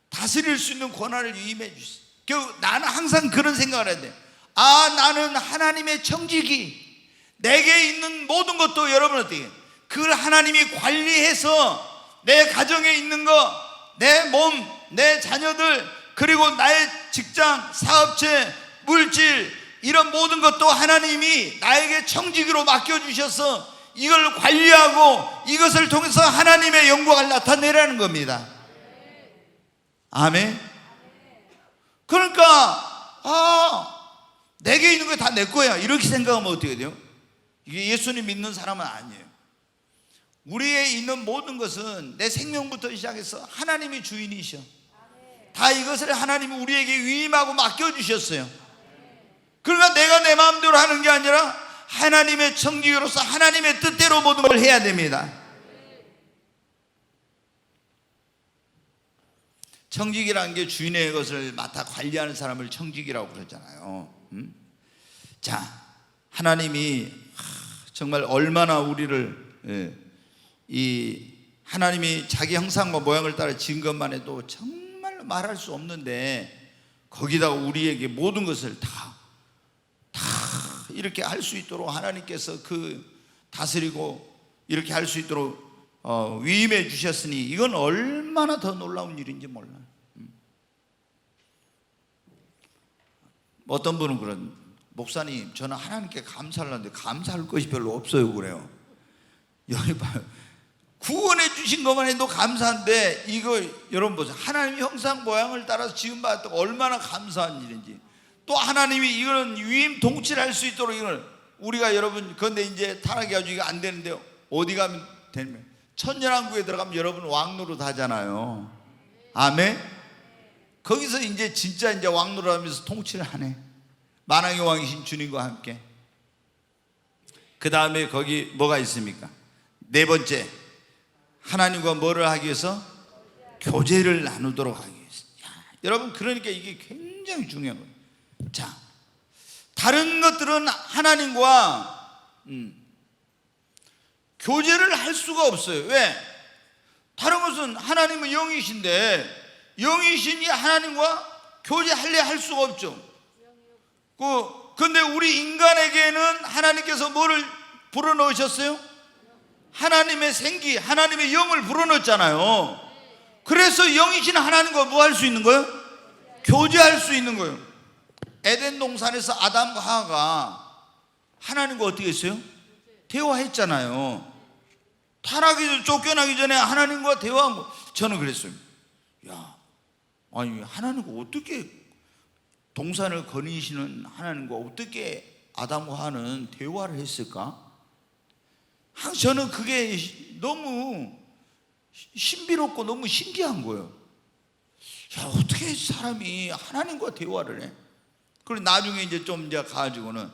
Speaker 1: 다스릴 수 있는 권한을 위임해 주셨어요. 결국 나는 항상 그런 생각을 해야 돼. 나는 하나님의 청지기, 내게 있는 모든 것도 여러분 어떻게 그걸 하나님이 관리해서 내 가정에 있는 거, 내 몸, 내 자녀들, 그리고 나의 직장, 사업체, 물질, 이런 모든 것도 하나님이 나에게 청지기로 맡겨주셔서 이걸 관리하고 이것을 통해서 하나님의 영광을 나타내라는 겁니다. 아멘. 그러니까 내게 있는 거 다 내 거야 이렇게 생각하면 어떻게 돼요? 이게 예수님 믿는 사람은 아니에요. 우리에 있는 모든 것은 내 생명부터 시작해서 하나님이 주인이셔. 다 이것을 하나님이 우리에게 위임하고 맡겨주셨어요. 그러니까 내가 내 마음대로 하는 게 아니라 하나님의 청지기로서 하나님의 뜻대로 모든 걸 해야 됩니다. 청지기라는 게 주인의 것을 맡아 관리하는 사람을 청지기라고 그러잖아요. 자, 하나님이 정말 얼마나 우리를 이 하나님이 자기 형상과 모양을 따라 지은 것만 해도 정말 말할 수 없는데, 거기다가 우리에게 모든 것을 다 이렇게 할 수 있도록 하나님께서 그 다스리고 이렇게 할 수 있도록 위임해 주셨으니 이건 얼마나 더 놀라운 일인지 몰라요. 어떤 분은 그런, 목사님 저는 하나님께 감사를 하는데 감사할 것이 별로 없어요 그래요. 여기 봐요, 구원해 주신 것만 해도 감사한데 이거 여러분 보세요. 하나님의 형상 모양을 따라서 지음받았다고 얼마나 감사한 일인지. 또 하나님이 이거는 위임 통치를 할 수 있도록 이걸 우리가 여러분, 그런데 이제 타락이 아주 이거 안 되는데 어디 가면 되면 천년왕국에 들어가면 여러분 왕노릇 하잖아요. 아멘. 거기서 이제 진짜 이제 왕노릇 하면서 통치를 하네. 만왕의 왕이신 주님과 함께. 그 다음에 거기 뭐가 있습니까? 네 번째, 하나님과 뭐를 하기 위해서? 교제를 나누도록 하기 위해서. 여러분, 그러니까 이게 굉장히 중요한 거예요. 자, 다른 것들은 하나님과 교제를 할 수가 없어요. 왜? 다른 것은 하나님은 영이신데 영이신이 하나님과 교제할래 할 수가 없죠. 그런데 우리 인간에게는 하나님께서 뭐를 불어넣으셨어요? 하나님의 생기, 하나님의 영을 불어넣었잖아요. 그래서 영이신 하나님과 뭐 할 수 있는 거예요? 교제할 수 있는 거예요. 에덴 동산에서 아담과 하와가 하나님과 어떻게 했어요? 대화했잖아요. 타락이 쫓겨나기 전에 하나님과 대화한 거. 저는 그랬어요. 야, 아니 하나님과 어떻게, 동산을 거니시는 하나님과 어떻게 아담과 하와는 대화를 했을까? 저는 그게 너무 신비롭고 너무 신기한 거예요. 야, 어떻게 사람이 하나님과 대화를 해? 그리고 나중에 이제 좀 이제 가지고는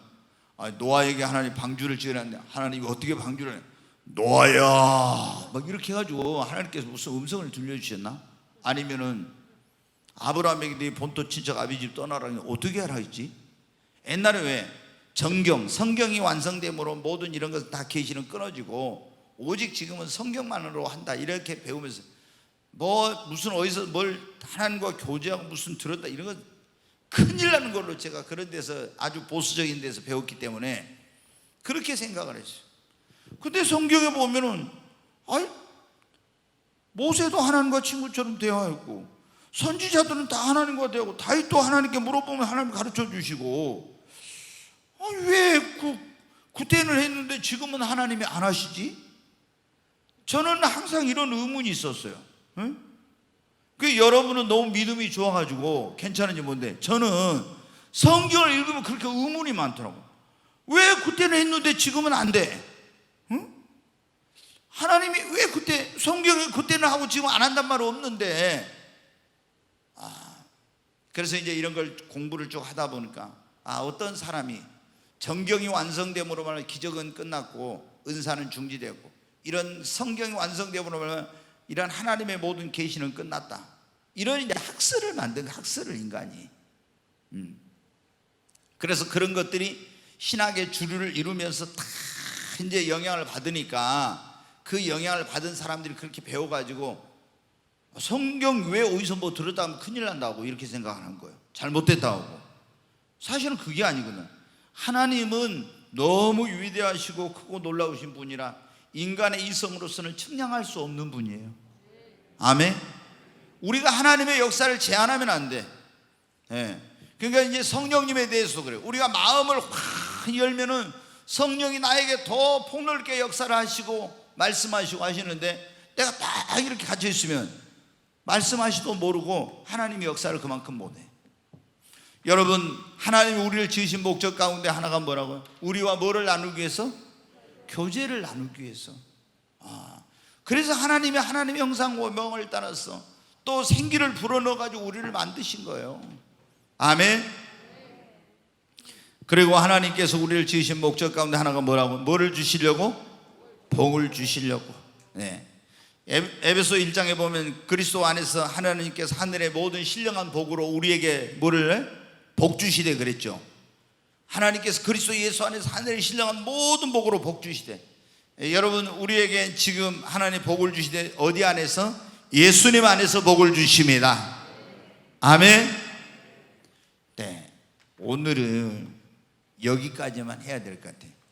Speaker 1: 노아에게 하나님 방주를 지으라는데 하나님이 어떻게 방주를 해? 노아야 막 이렇게 해가지고 하나님께서 무슨 음성을 들려주셨나? 아니면은 아브라함에게 네 본토 친척 아비 집 떠나라니 어떻게 하라 했지? 옛날에 왜 성경이 완성됨으로 모든 이런 것을 다 계시는 끊어지고 오직 지금은 성경만으로 한다 이렇게 배우면서 뭐 무슨 어디서 뭘 하나님과 교제하고 무슨 들었다 이런 거 큰일 나는 걸로 제가 그런 데서 아주 보수적인 데서 배웠기 때문에 그렇게 생각을 했어요. 근데 성경에 보면은 모세도 하나님과 친구처럼 대화했고 선지자들은 다 하나님과 대화하고 다윗도 하나님께 물어보면 하나님 가르쳐 주시고 왜 구태를 했는데 지금은 하나님이 안 하시지? 저는 항상 이런 의문이 있었어요. 응? 그 여러분은 너무 믿음이 좋아가지고 괜찮은지 모르는데 저는 성경을 읽으면 그렇게 의문이 많더라고. 왜 그때는 했는데 지금은 안 돼? 응? 하나님이 왜 그때 성경이 그때는 하고 지금 안 한단 말 없는데. 그래서 이제 이런 걸 공부를 쭉 하다 보니까 어떤 사람이 정경이 완성됨으로 말하면 기적은 끝났고 은사는 중지되었고 이런 성경이 완성됨으로 말하면 이런 하나님의 모든 계시는 끝났다. 이런 이제 학설을 만든 학설을 인간이. 그래서 그런 것들이 신학의 주류를 이루면서 다 이제 영향을 받으니까 그 영향을 받은 사람들이 그렇게 배워가지고 성경 왜 어디서 뭐 들었다 하면 큰일 난다고 이렇게 생각하는 거예요. 잘못됐다고. 사실은 그게 아니거든. 하나님은 너무 위대하시고 크고 놀라우신 분이라 인간의 이성으로서는 측량할 수 없는 분이에요. 아멘. 우리가 하나님의 역사를 제한하면 안 돼. 그러니까 이제 성령님에 대해서도 그래요. 우리가 마음을 확 열면은 성령이 나에게 더 폭넓게 역사를 하시고 말씀하시고 하시는데 내가 딱 이렇게 갇혀 있으면 말씀하시도 모르고 하나님의 역사를 그만큼 못해. 여러분, 하나님이 우리를 지으신 목적 가운데 하나가 뭐라고요? 우리와 뭐를 나누기 위해서? 교제를 나누기 위해서. 그래서 하나님의 형상과 모형을 따라서 또 생기를 불어넣어가지고 우리를 만드신 거예요. 아멘. 그리고 하나님께서 우리를 지으신 목적 가운데 하나가 뭐라고? 뭐를 주시려고? 복을 주시려고. 에베소 1장에 보면 그리스도 안에서 하나님께서 하늘의 모든 신령한 복으로 우리에게 뭐를 복 주시되 그랬죠. 하나님께서 그리스도 예수 안에서 하늘의 신령한 모든 복으로 복 주시되. 여러분, 우리에게 지금 하나님 복을 주시되 어디 안에서? 예수님 안에서 복을 주십니다. 아멘. 네, 오늘은 여기까지만 해야 될 것 같아요.